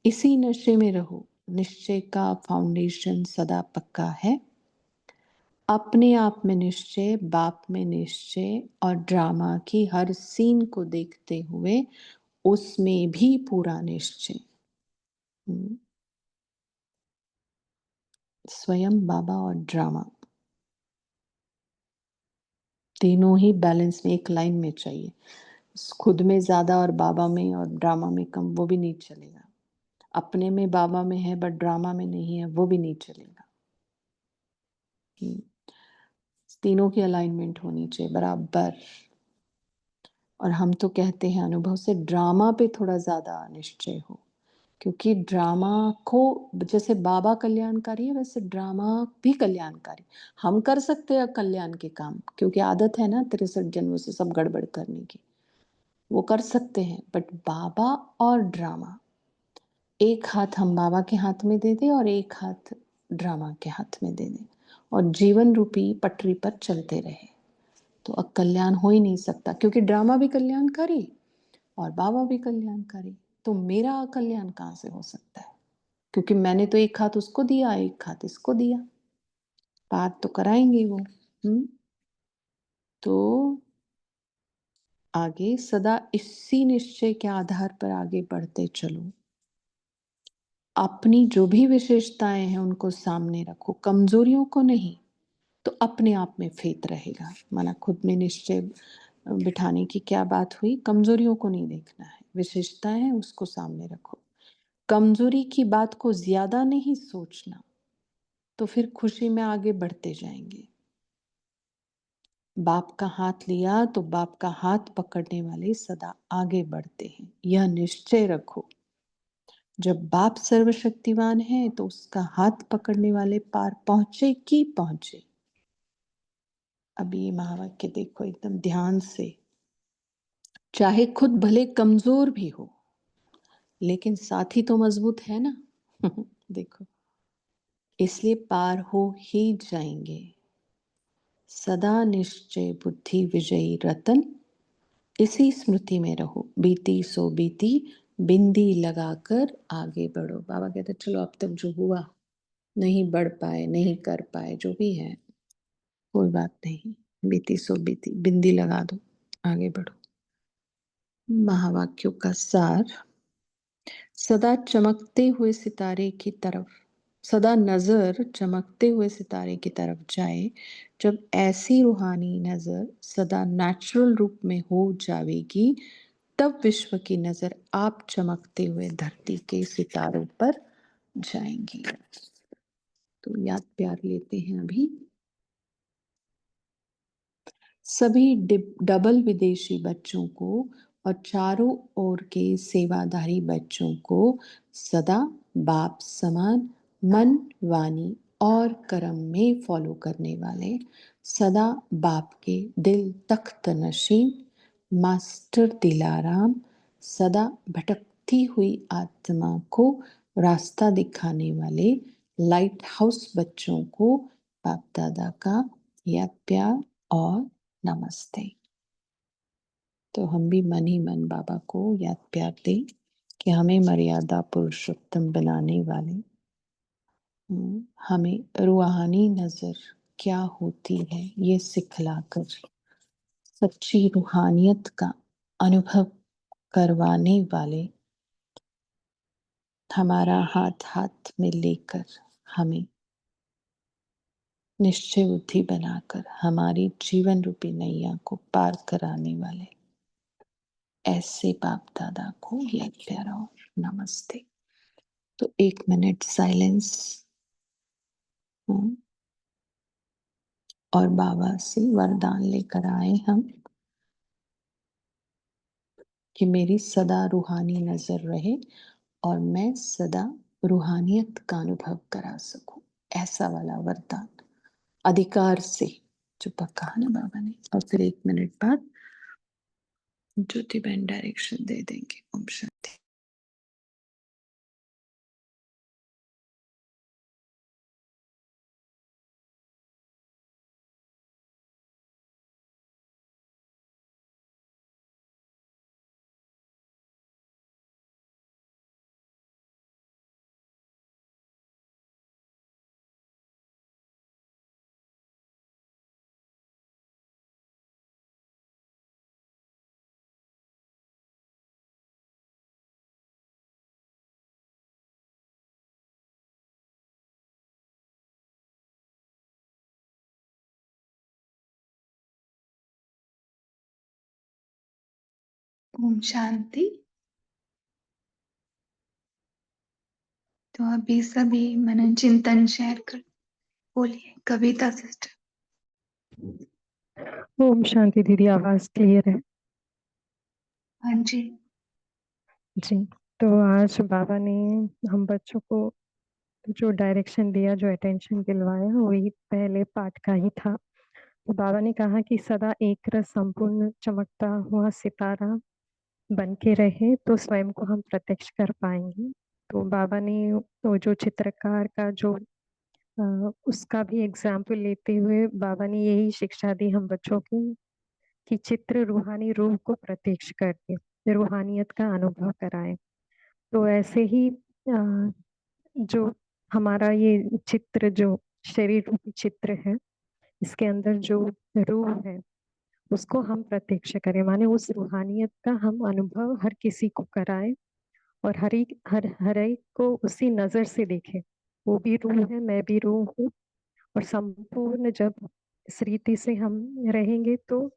इसी नशे में रहो, निश्चय का फाउंडेशन सदा पक्का है। अपने आप में निश्चय, बाप में निश्चय, और ड्रामा की हर सीन को देखते हुए उसमें भी पूरा निश्चय। स्वयं बाबा और ड्रामा तीनों ही बैलेंस में, एक लाइन में चाहिए। खुद में ज्यादा और बाबा में और ड्रामा में कम, वो भी नहीं चलेगा। अपने में बाबा में है बट ड्रामा में नहीं है, वो भी नहीं चलेगा। तीनों की अलाइनमेंट होनी चाहिए बराबर। और हम तो कहते हैं अनुभव से ड्रामा पे थोड़ा ज़्यादा निश्चय हो, क्योंकि ड्रामा को जैसे बाबा कल्याणकारी है वैसे ड्रामा भी कल्याणकारी। हम कर सकते हैं कल्याण के काम, क्योंकि आदत है ना 63 जन्मों से सब गड़बड़ करने की, वो कर सकते हैं। बट बाबा और ड्रामा, एक हाथ हम बाबा के हाथ में दे दें और एक हाथ ड्रामा के हाथ में दे दें और जीवन रूपी पटरी पर चलते रहे, तो अब कल्याण हो ही नहीं सकता, क्योंकि ड्रामा भी कल्याणकारी और बाबा भी कल्याणकारी। तो मेरा कल्याण कहाँ से हो सकता है, क्योंकि मैंने तो एक हाथ उसको दिया, एक हाथ इसको दिया। बात तो कराएंगे वो। तो आगे सदा इसी निश्चय के आधार पर आगे बढ़ते चलो। अपनी जो भी विशेषताएं हैं उनको सामने रखो, कमजोरियों को नहीं। तो अपने आप में फेत रहेगा। माना खुद में निश्चय बिठाने की क्या बात हुई, कमजोरियों को नहीं देखना है, विशेषताएं हैं उसको सामने रखो। कमजोरी की बात को ज्यादा नहीं सोचना, तो फिर खुशी में आगे बढ़ते जाएंगे। बाप का हाथ लिया तो बाप का हाथ पकड़ने वाले सदा आगे बढ़ते हैं, यह निश्चय रखो। जब बाप सर्वशक्तिवान है तो उसका हाथ पकड़ने वाले पार पहुंचे कि पहुंचे। अभी ये महावाक्य देखो एकदम ध्यान से। चाहे खुद भले कमजोर भी हो, लेकिन साथी तो मजबूत है ना। देखो, इसलिए पार हो ही जाएंगे। सदा निश्चय बुद्धि विजयी रतन, इसी स्मृति में रहो। बीती सो बीती, बिंदी लगाकर आगे बढ़ो। बाबा कहते चलो अब तक जो हुआ, नहीं बढ़ पाए, नहीं कर पाए, जो भी है कोई बात नहीं, बीती सो बीती, बिंदी लगा दो, आगे बढ़ो। महावाक्यों का सार। सदा चमकते हुए सितारे की तरफ, सदा नजर चमकते हुए सितारे की तरफ जाए। जब ऐसी रूहानी नजर सदा नेचुरल रूप में हो जाएगी, तब विश्व की नजर आप चमकते हुए धरती के सितारों पर जाएंगी। तो याद प्यार लेते हैं अभी। सभी डबल विदेशी बच्चों को और चारों ओर के सेवाधारी बच्चों को सदा बाप समान मन, वाणी और कर्म में फॉलो करने वाले, सदा बाप के दिल तख्त नशीन मास्टर दिलाराम, सदा भटकती हुई आत्मा को रास्ता दिखाने वाले लाइट हाउस बच्चों को बाप दादा का याद प्यार और नमस्ते। तो हम भी मन ही मन बाबा को याद प्यार दें कि हमें मर्यादा पुरुषोत्तम बनाने वाले, हमें रूहानी नजर क्या होती है ये सिखलाकर सच्ची रूहानियत का अनुभव करवाने वाले, हमारा हाथ हाथ में लेकर हमें निश्चय बुद्धि बनाकर हमारी जीवन रूपी नैया को पार कराने वाले ऐसे बाप दादा को याद प्यारा और नमस्ते। तो 1 मिनट साइलेंस और बाबा से वरदान लेकर आए हम कि मेरी सदा रूहानी नजर रहे और मैं सदा रूहानियत का अनुभव करा सकूं, ऐसा वाला वरदान अधिकार से जो कहा ना बाबा ने। और फिर 1 मिनट बाद ज्योति बहन डायरेक्शन दे देंगे। ओम शांति। ओम शांति। तो अभी सभी मनन चिंतन शेयर कर बोलिए। कविता सिस्टर। ओम शांति दीदी, आवाज क्लियर है? हाँ जी। जी। तो आज बाबा ने हम बच्चों को जो डायरेक्शन दिया, जो अटेंशन दिलवाया, वही पहले पाठ का ही था। तो बाबा ने कहा कि सदा एक रस संपूर्ण चमकता हुआ सितारा बन के रहे तो स्वयं को हम प्रत्यक्ष कर पाएंगे। तो बाबा ने वो जो चित्रकार का जो उसका भी एग्जाम्पल लेते हुए बाबा ने यही शिक्षा दी हम बच्चों को कि चित्र रूहानी रूह को प्रत्यक्ष करके रूहानियत का अनुभव कराए। तो ऐसे ही जो हमारा ये चित्र, जो शरीर रूपी चित्र है, इसके अंदर जो रूह है उसको हम प्रत्यक्ष करें, माने उस रूहानियत का हम अनुभव हर किसी को कराए और हर एक को उसी नजर से देखे। वो भी रूह है, मैं भी रूह हूँ। और संपूर्ण जब इस रीति से हम रहेंगे तो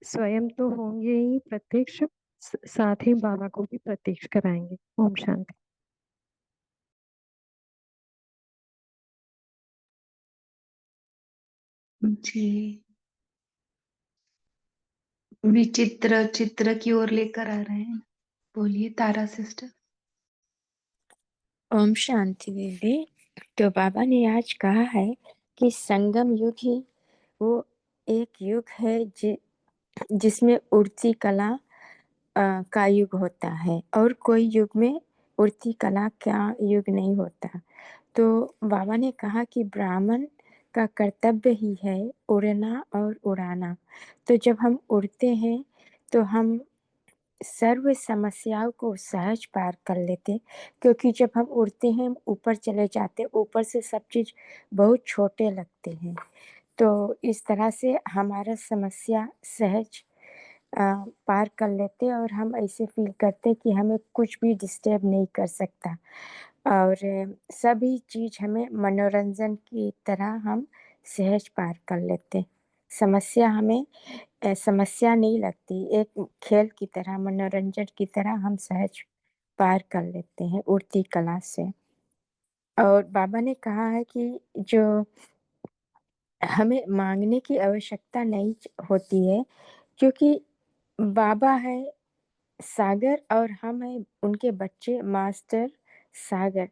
स्वयं तो होंगे ही प्रत्यक्ष, साथ ही बाबा को भी प्रत्यक्ष कराएंगे। ओम शांति। जी। विचित्र चित्र की ओर लेकर आ रहे हैं। बोलिए तारा सिस्टर। ओम शांति दीदी। तो बाबा ने आज कहा है कि संगम युग ही वो एक युग है जिसमें उड़ती कला का युग होता है, और कोई युग में उड़ती कला का युग नहीं होता। तो बाबा ने कहा कि ब्राह्मण का कर्तव्य ही है उड़ना और उड़ाना। तो जब हम उड़ते हैं तो हम सर्व समस्याओं को सहज पार कर लेते, क्योंकि जब हम उड़ते हैं हम ऊपर चले जाते, ऊपर से सब चीज़ बहुत छोटे लगते हैं। तो इस तरह से हमारा समस्या सहज पार कर लेते, और हम ऐसे फील करते कि हमें कुछ भी डिस्टर्ब नहीं कर सकता, और सभी चीज़ हमें मनोरंजन की तरह हम सहज पार कर लेते। समस्या हमें समस्या नहीं लगती, एक खेल की तरह, मनोरंजन की तरह हम सहज पार कर लेते हैं उड़ती कला से। और बाबा ने कहा है कि जो हमें मांगने की आवश्यकता नहीं होती है, क्योंकि बाबा है सागर और हम हैं उनके बच्चे मास्टर सागर।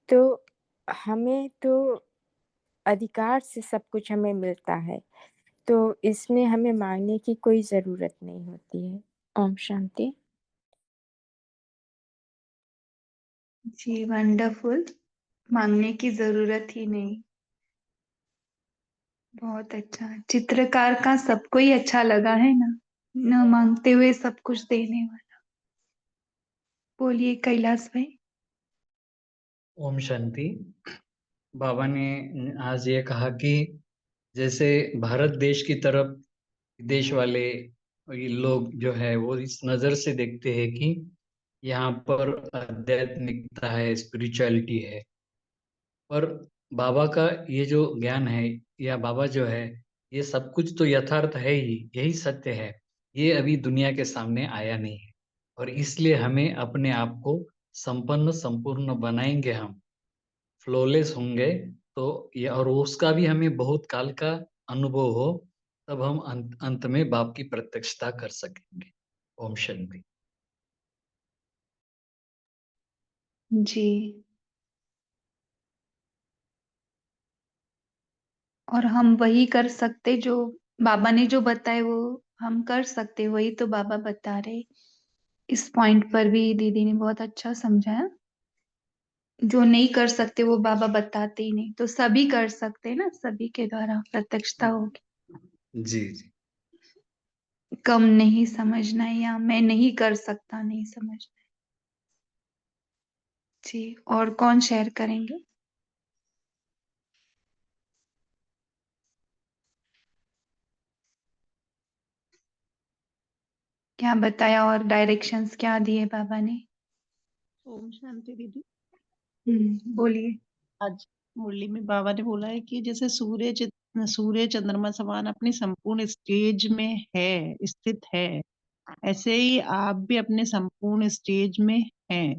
तो हमें तो अधिकार से सब कुछ हमें मिलता है, तो इसमें हमें मांगने की कोई ज़रूरत नहीं होती है। ओम शांति। जी वंडरफुल। मांगने की जरूरत ही नहीं। बहुत अच्छा। चित्रकार का सबको ही अच्छा लगा है ना, न मांगते हुए सब कुछ देने वाला। बोलिए कैलाश भाई। ओम शांति। बाबा ने आज ये कहा कि जैसे भारत देश की तरफ देश वाले ये लोग जो है वो इस नज़र से देखते हैं कि यहाँ पर आध्यात्मिकता है, स्पिरिचुअलिटी है। पर बाबा का ये जो ज्ञान है, या बाबा जो है, ये सब कुछ तो यथार्थ है ही, यही सत्य है। ये अभी दुनिया के सामने आया नहीं है, और इसलिए हमें अपने आप को संपन्न संपूर्ण बनाएंगे हम, फ्लॉलेस होंगे। तो ये, और उसका भी हमें बहुत काल का अनुभव हो, तब हम अंत में बाप की प्रत्यक्षता कर सकेंगे। ओम शांति। जी। और हम वही कर सकते जो बाबा ने जो बताए वो हम कर सकते, वही तो बाबा बता रहे। इस पॉइंट पर भी दीदी ने बहुत अच्छा समझाया। जो नहीं कर सकते वो बाबा बताते ही नहीं, तो सभी कर सकते हैं ना, सभी के द्वारा प्रत्यक्षता होगी। जी जी। कम नहीं समझना है या मैं नहीं कर सकता नहीं समझना है। जी। और कौन शेयर करेंगे? क्या बताया और डायरेक्शंस क्या दिए बाबा ने? ओम शांति दीदी। बोलिए। आज मुरली में बाबा ने बोला है कि जैसे सूर्य चंद्रमा समान अपनी संपूर्ण स्टेज में है, स्थित है, ऐसे ही आप भी अपने संपूर्ण स्टेज में हैं।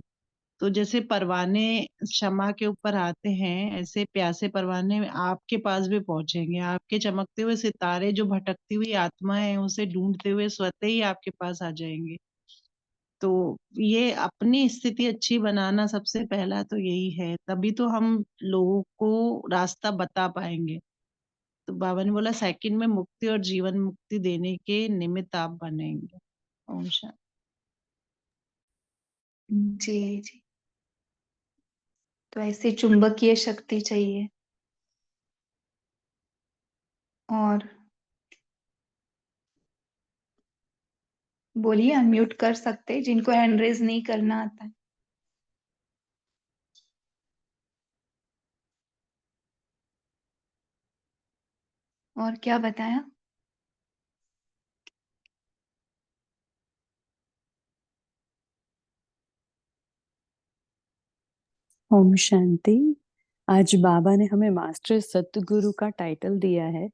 तो जैसे परवाने क्षमा के ऊपर आते हैं, ऐसे प्यासे परवाने आपके पास भी पहुंचेंगे। आपके चमकते हुए सितारे जो भटकती हुई आत्माएं हैं उसे ढूंढते हुए स्वतः ही आपके पास आ जाएंगे। तो ये अपनी स्थिति अच्छी बनाना सबसे पहला तो यही है, तभी तो हम लोगों को रास्ता बता पाएंगे। तो बाबा ने बोला सेकंड में मुक्ति और जीवन मुक्ति देने के निमित्त आप बनेंगे। ओम शांति। जी जी। तो ऐसी चुंबकीय शक्ति चाहिए। और बोलिए, अनम्यूट कर सकते हैं जिनको हैंड रेज नहीं करना आता है। और क्या बताया? ओम शांति। आज बाबा ने हमें मास्टर सतगुरु का टाइटल दिया है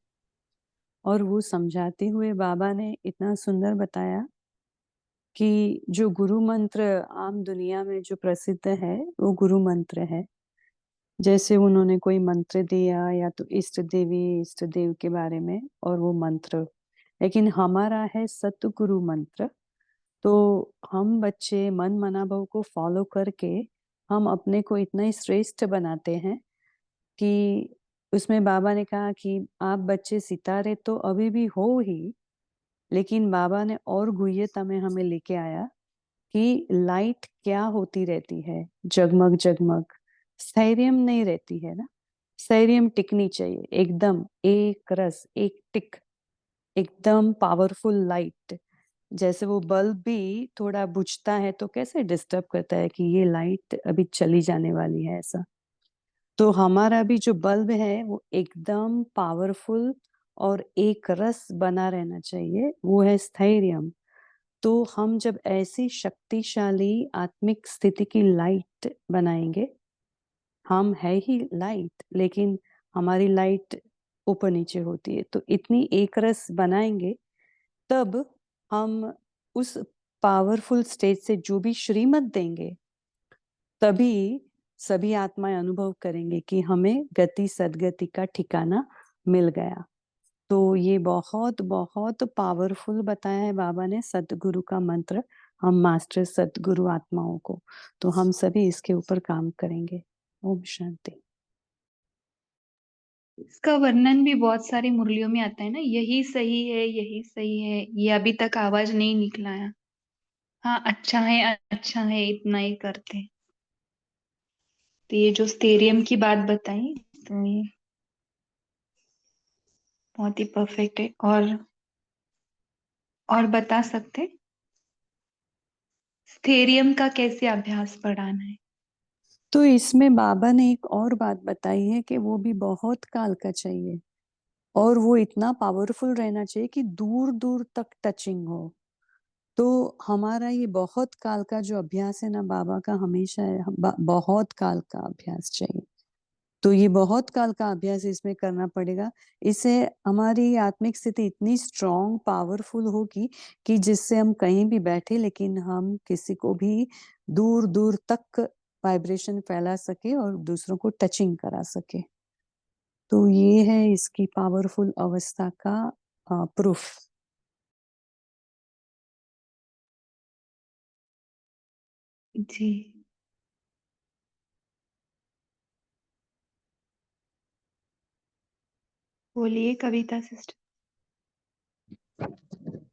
और वो समझाते हुए बाबा ने इतना सुंदर बताया कि जो गुरु मंत्र आम दुनिया में जो प्रसिद्ध है वो गुरु मंत्र है। जैसे उन्होंने कोई मंत्र दिया या तो इष्ट देवी इष्ट देव के बारे में और वो मंत्र, लेकिन हमारा है सतगुरु मंत्र। तो हम बच्चे मन मनाभव को फॉलो करके हम अपने को इतना ही श्रेष्ठ बनाते हैं कि उसमें बाबा ने कहा कि आप बच्चे सितारे तो अभी भी हो ही, लेकिन बाबा ने और गुह्यता में हमें लेके आया कि लाइट क्या होती रहती है, जगमग जगमग, स्थैर्य नहीं रहती है ना। स्थैर्य टिकनी चाहिए, एकदम एक रस एक टिक, एकदम पावरफुल लाइट। जैसे वो बल्ब भी थोड़ा बुझता है तो कैसे डिस्टर्ब करता है कि ये लाइट अभी चली जाने वाली है, ऐसा। तो हमारा भी जो बल्ब है वो एकदम पावरफुल और एक रस बना रहना चाहिए, वो है स्थैर्यम। तो हम जब ऐसी शक्तिशाली आत्मिक स्थिति की लाइट बनाएंगे, हम है ही लाइट लेकिन हमारी लाइट ऊपर नीचे होती है, तो इतनी एक रस बनाएंगे तब हम उस पावरफुल स्टेज से जो भी श्रीमत देंगे तभी सभी आत्माएं अनुभव करेंगे कि हमें गति सदगति का ठिकाना मिल गया। तो ये बहुत बहुत पावरफुल बताया है बाबा ने सतगुरु का मंत्र, हम मास्टर सतगुरु आत्माओं को। तो हम सभी इसके ऊपर काम करेंगे। ओम शांति। इसका वर्णन भी बहुत सारी मुरलियों में आता है ना, यही सही है यही सही है, ये अभी तक आवाज नहीं निकला है। हाँ, अच्छा है इतना ही करते हैं। तो ये जो स्थैर्यम की बात बताई, तो ये बहुत ही परफेक्ट है। और बता सकते स्थैर्यम का कैसे अभ्यास बढ़ाना है? तो इसमें बाबा ने एक और बात बताई है कि वो भी बहुत काल का चाहिए और वो इतना पावरफुल रहना चाहिए कि दूर दूर तक टचिंग हो। तो हमारा ये बहुत काल का जो अभ्यास है ना बाबा का, हमेशा है बहुत काल का अभ्यास चाहिए। तो ये बहुत काल का अभ्यास इसमें करना पड़ेगा। इससे हमारी आत्मिक स्थिति इतनी स्ट्रॉन्ग पावरफुल होगी कि जिससे हम कहीं भी बैठे लेकिन हम किसी को भी दूर दूर तक वाइब्रेशन फैला सके और दूसरों को टचिंग करा सके। तो ये है इसकी पावरफुल अवस्था का प्रूफ। जी। बोलिए कविता सिस्टर।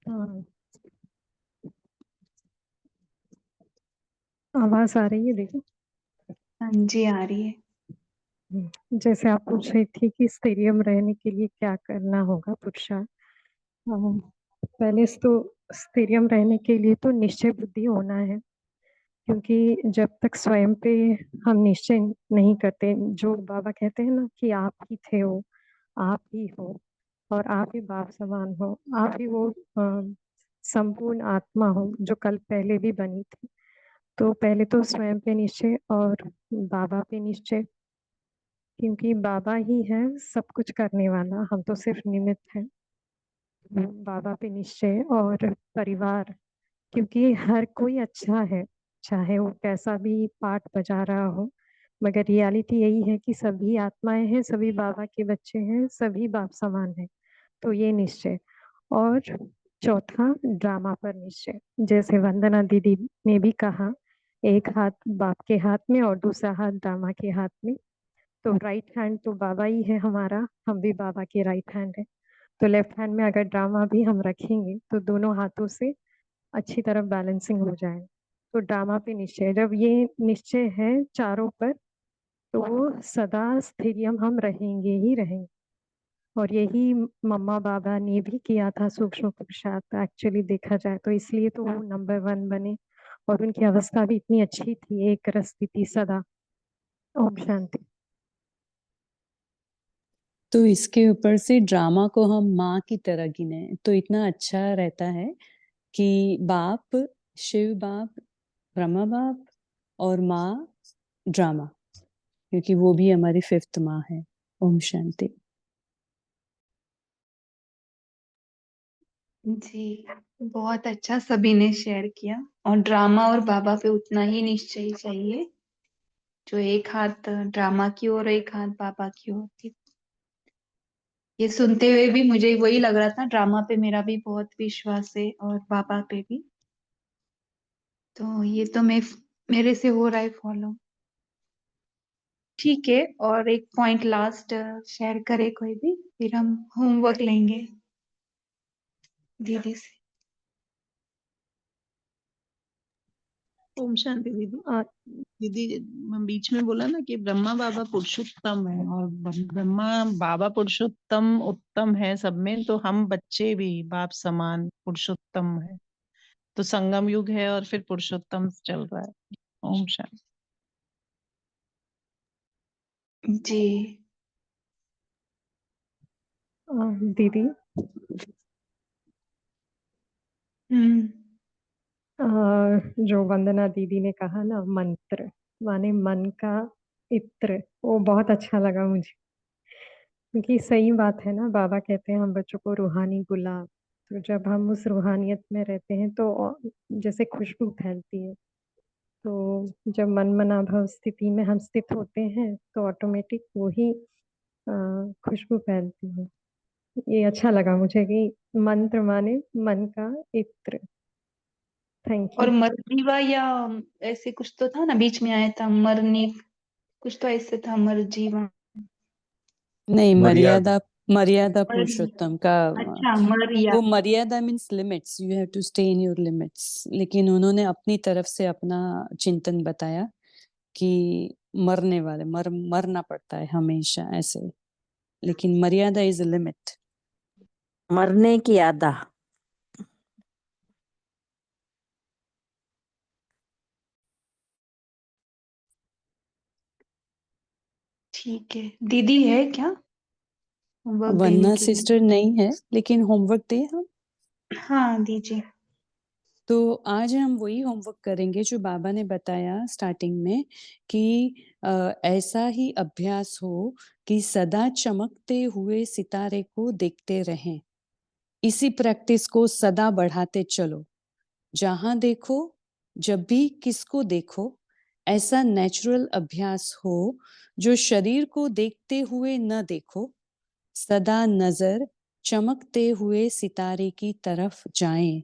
हाँ, आवाज आ रही है? देखो, हाँ जी, आ रही है। जैसे आप पूछ रही थी कि स्थैर्य रहने के लिए क्या करना होगा, पुरुषार्थ। पहले तो स्थैर्य रहने के लिए तो निश्चय बुद्धि होना है, क्योंकि जब तक स्वयं पे हम निश्चय नहीं करते, जो बाबा कहते हैं ना कि आप ही थे हो, आप ही हो और आप ही बाप समान हो, आप ही वो संपूर्ण आत्मा हो जो कल पहले भी बनी थी। तो पहले तो स्वयं पे निश्चय और बाबा पे निश्चय, क्योंकि बाबा ही है सब कुछ करने वाला, हम तो सिर्फ निमित्त हैं। बाबा पे निश्चय और परिवार, क्योंकि हर कोई अच्छा है, चाहे वो कैसा भी पार्ट बजा रहा हो, मगर रियलिटी यही है कि सभी आत्माएं हैं, सभी बाबा के बच्चे हैं, सभी बाप समान हैं। तो ये निश्चय। और चौथा, ड्रामा पर निश्चय। जैसे वंदना दीदी ने भी कहा, एक हाथ बाप के हाथ में और दूसरा हाथ ड्रामा के हाथ में। तो राइट हैंड तो बाबा ही है हमारा, हम भी बाबा के राइट हैंड है। तो लेफ्ट हैंड में अगर ड्रामा भी हम रखेंगे तो दोनों हाथों से अच्छी तरह बैलेंसिंग हो जाए। तो ड्रामा पे निश्चय, जब ये निश्चय है चारों पर, तो वो सदा स्थिरियम हम रहेंगे ही रहेंगे। और यही मम्मा बाबा ने भी किया था सूक्ष्म पुरुषार्थ, एक्चुअली देखा जाए तो। इसलिए तो वो नंबर 1 बने और उनकी अवस्था भी इतनी अच्छी थी, एक रस स्थिति सदा। ओम शांति। तो इसके ऊपर से ड्रामा को हम माँ की तरह गिने तो इतना अच्छा रहता है कि बाप, शिव बाप, ब्रह्मा बाप और माँ ड्रामा, क्योंकि वो भी हमारी 5th माँ है। ओम शांति। जी, बहुत अच्छा सभी ने शेयर किया। और ड्रामा और बाबा पे उतना ही निश्चय चाहिए, जो एक हाथ ड्रामा की ओर एक हाथ बाबा की ओर थी। ये सुनते हुए भी मुझे वही लग रहा था, ड्रामा पे मेरा भी बहुत विश्वास है और बाबा पे भी। तो ये तो मेरे से हो रहा है फॉलो। ठीक है, और एक पॉइंट लास्ट शेयर करे कोई भी, फिर हम होमवर्क लेंगे दीदी से। ओम शांति दीदी। आ, दीदी बीच में बोला ना कि ब्रह्मा बाबा पुरुषोत्तम है, और ब्रह्मा बाबा पुरुषोत्तम उत्तम है सब में, तो हम बच्चे भी बाप समान पुरुषोत्तम है। तो संगम युग है और फिर पुरुषोत्तम चल रहा है। ओम शांति। जी। दीदी, हम्म। जो वंदना दीदी ने कहा ना, मंत्र माने मन का इत्र, वो बहुत अच्छा लगा मुझे। क्योंकि सही बात है ना, बाबा कहते हैं हम बच्चों को रूहानी गुलाब। तो जब हम उस रूहानियत में रहते हैं तो जैसे खुशबू फैलती है। तो जब मन मनाभव स्थिति में हम स्थित होते हैं तो ऑटोमेटिक वही खुशबू फैलती है। ये अच्छा लगा मुझे कि मंत्र माने मन का इत्र। थैंक और यू। मरजीवा या ऐसे कुछ तो था ना, बीच में आया था मरने, कुछ तो ऐसे था मरजीवा। नहीं, मर्यादा। मर्यादा, मर्यादा मरजीवा, पुरुषोत्तम का अच्छा मरिया। वो मर्यादा means limits, you have to stay in your limits. लेकिन उन्होंने अपनी तरफ से अपना चिंतन बताया कि मरने वाले मरना पड़ता है हमेशा ऐसे, लेकिन मर्यादा इज अ लिमिट। मरने की आदा। ठीक है, दीदी है क्या होमवर्क देने वन्ना के लिए? सिस्टर नहीं है, लेकिन होमवर्क दे हम। हाँ दीजिए। तो आज हम वही होमवर्क करेंगे जो बाबा ने बताया स्टार्टिंग में कि ऐसा ही अभ्यास हो कि सदा चमकते हुए सितारे को देखते रहें। इसी प्रैक्टिस को सदा बढ़ाते चलो। जहां देखो, जब भी किसको देखो, ऐसा नेचुरल अभ्यास हो जो शरीर को देखते हुए न देखो, सदा नजर चमकते हुए सितारे की तरफ जाएं।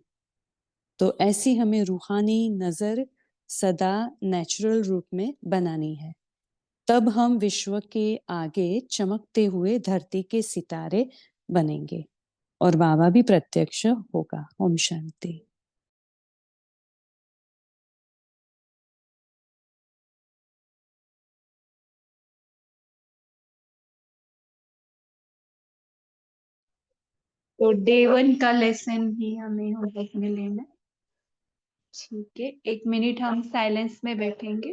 तो ऐसी हमें रूहानी नजर सदा नेचुरल रूप में बनानी है। तब हम विश्व के आगे चमकते हुए धरती के सितारे बनेंगे और बाबा भी प्रत्यक्ष होगा। ओम शांति। तो डे 1 का लेसन ही हमें होमवर्क में लेना है। ठीक है, 1 मिनट हम साइलेंस में बैठेंगे।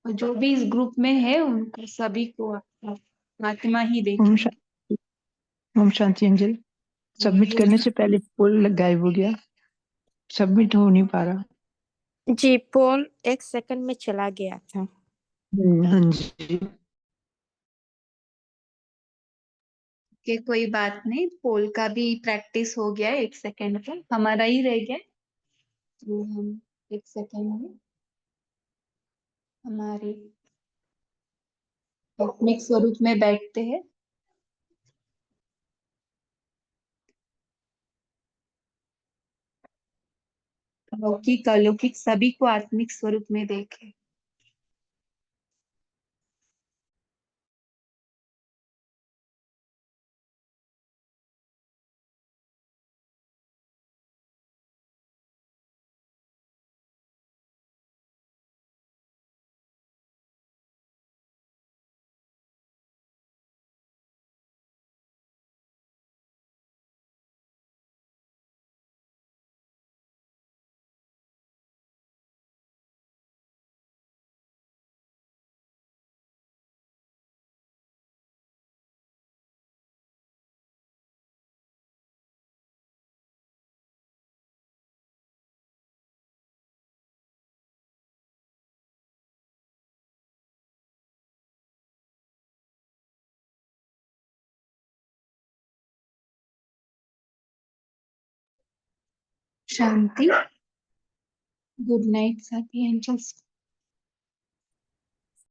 और जो भी इस ग्रुप में है उनको सभी को आत्मा ही ओम देखेंगे। शांति। ओम शांति अंजलि। सबमिट करने से पहले पोल गायब हो गया, सबमिट हो नहीं पा रहा। जी, पोल 1 सेकंड में चला गया था। हाँ जी। कि कोई बात नहीं, पोल का भी प्रैक्टिस हो गया है, 1 सेकंड का हमारा ही रह गया है। तो हम एक सेकेंड में हमारे आत्मिक स्वरूप में बैठते हैं। लौकिक अलौकिक सभी को आत्मिक स्वरूप में देखें। शांति। गुड नाइट साथी एंजल्स।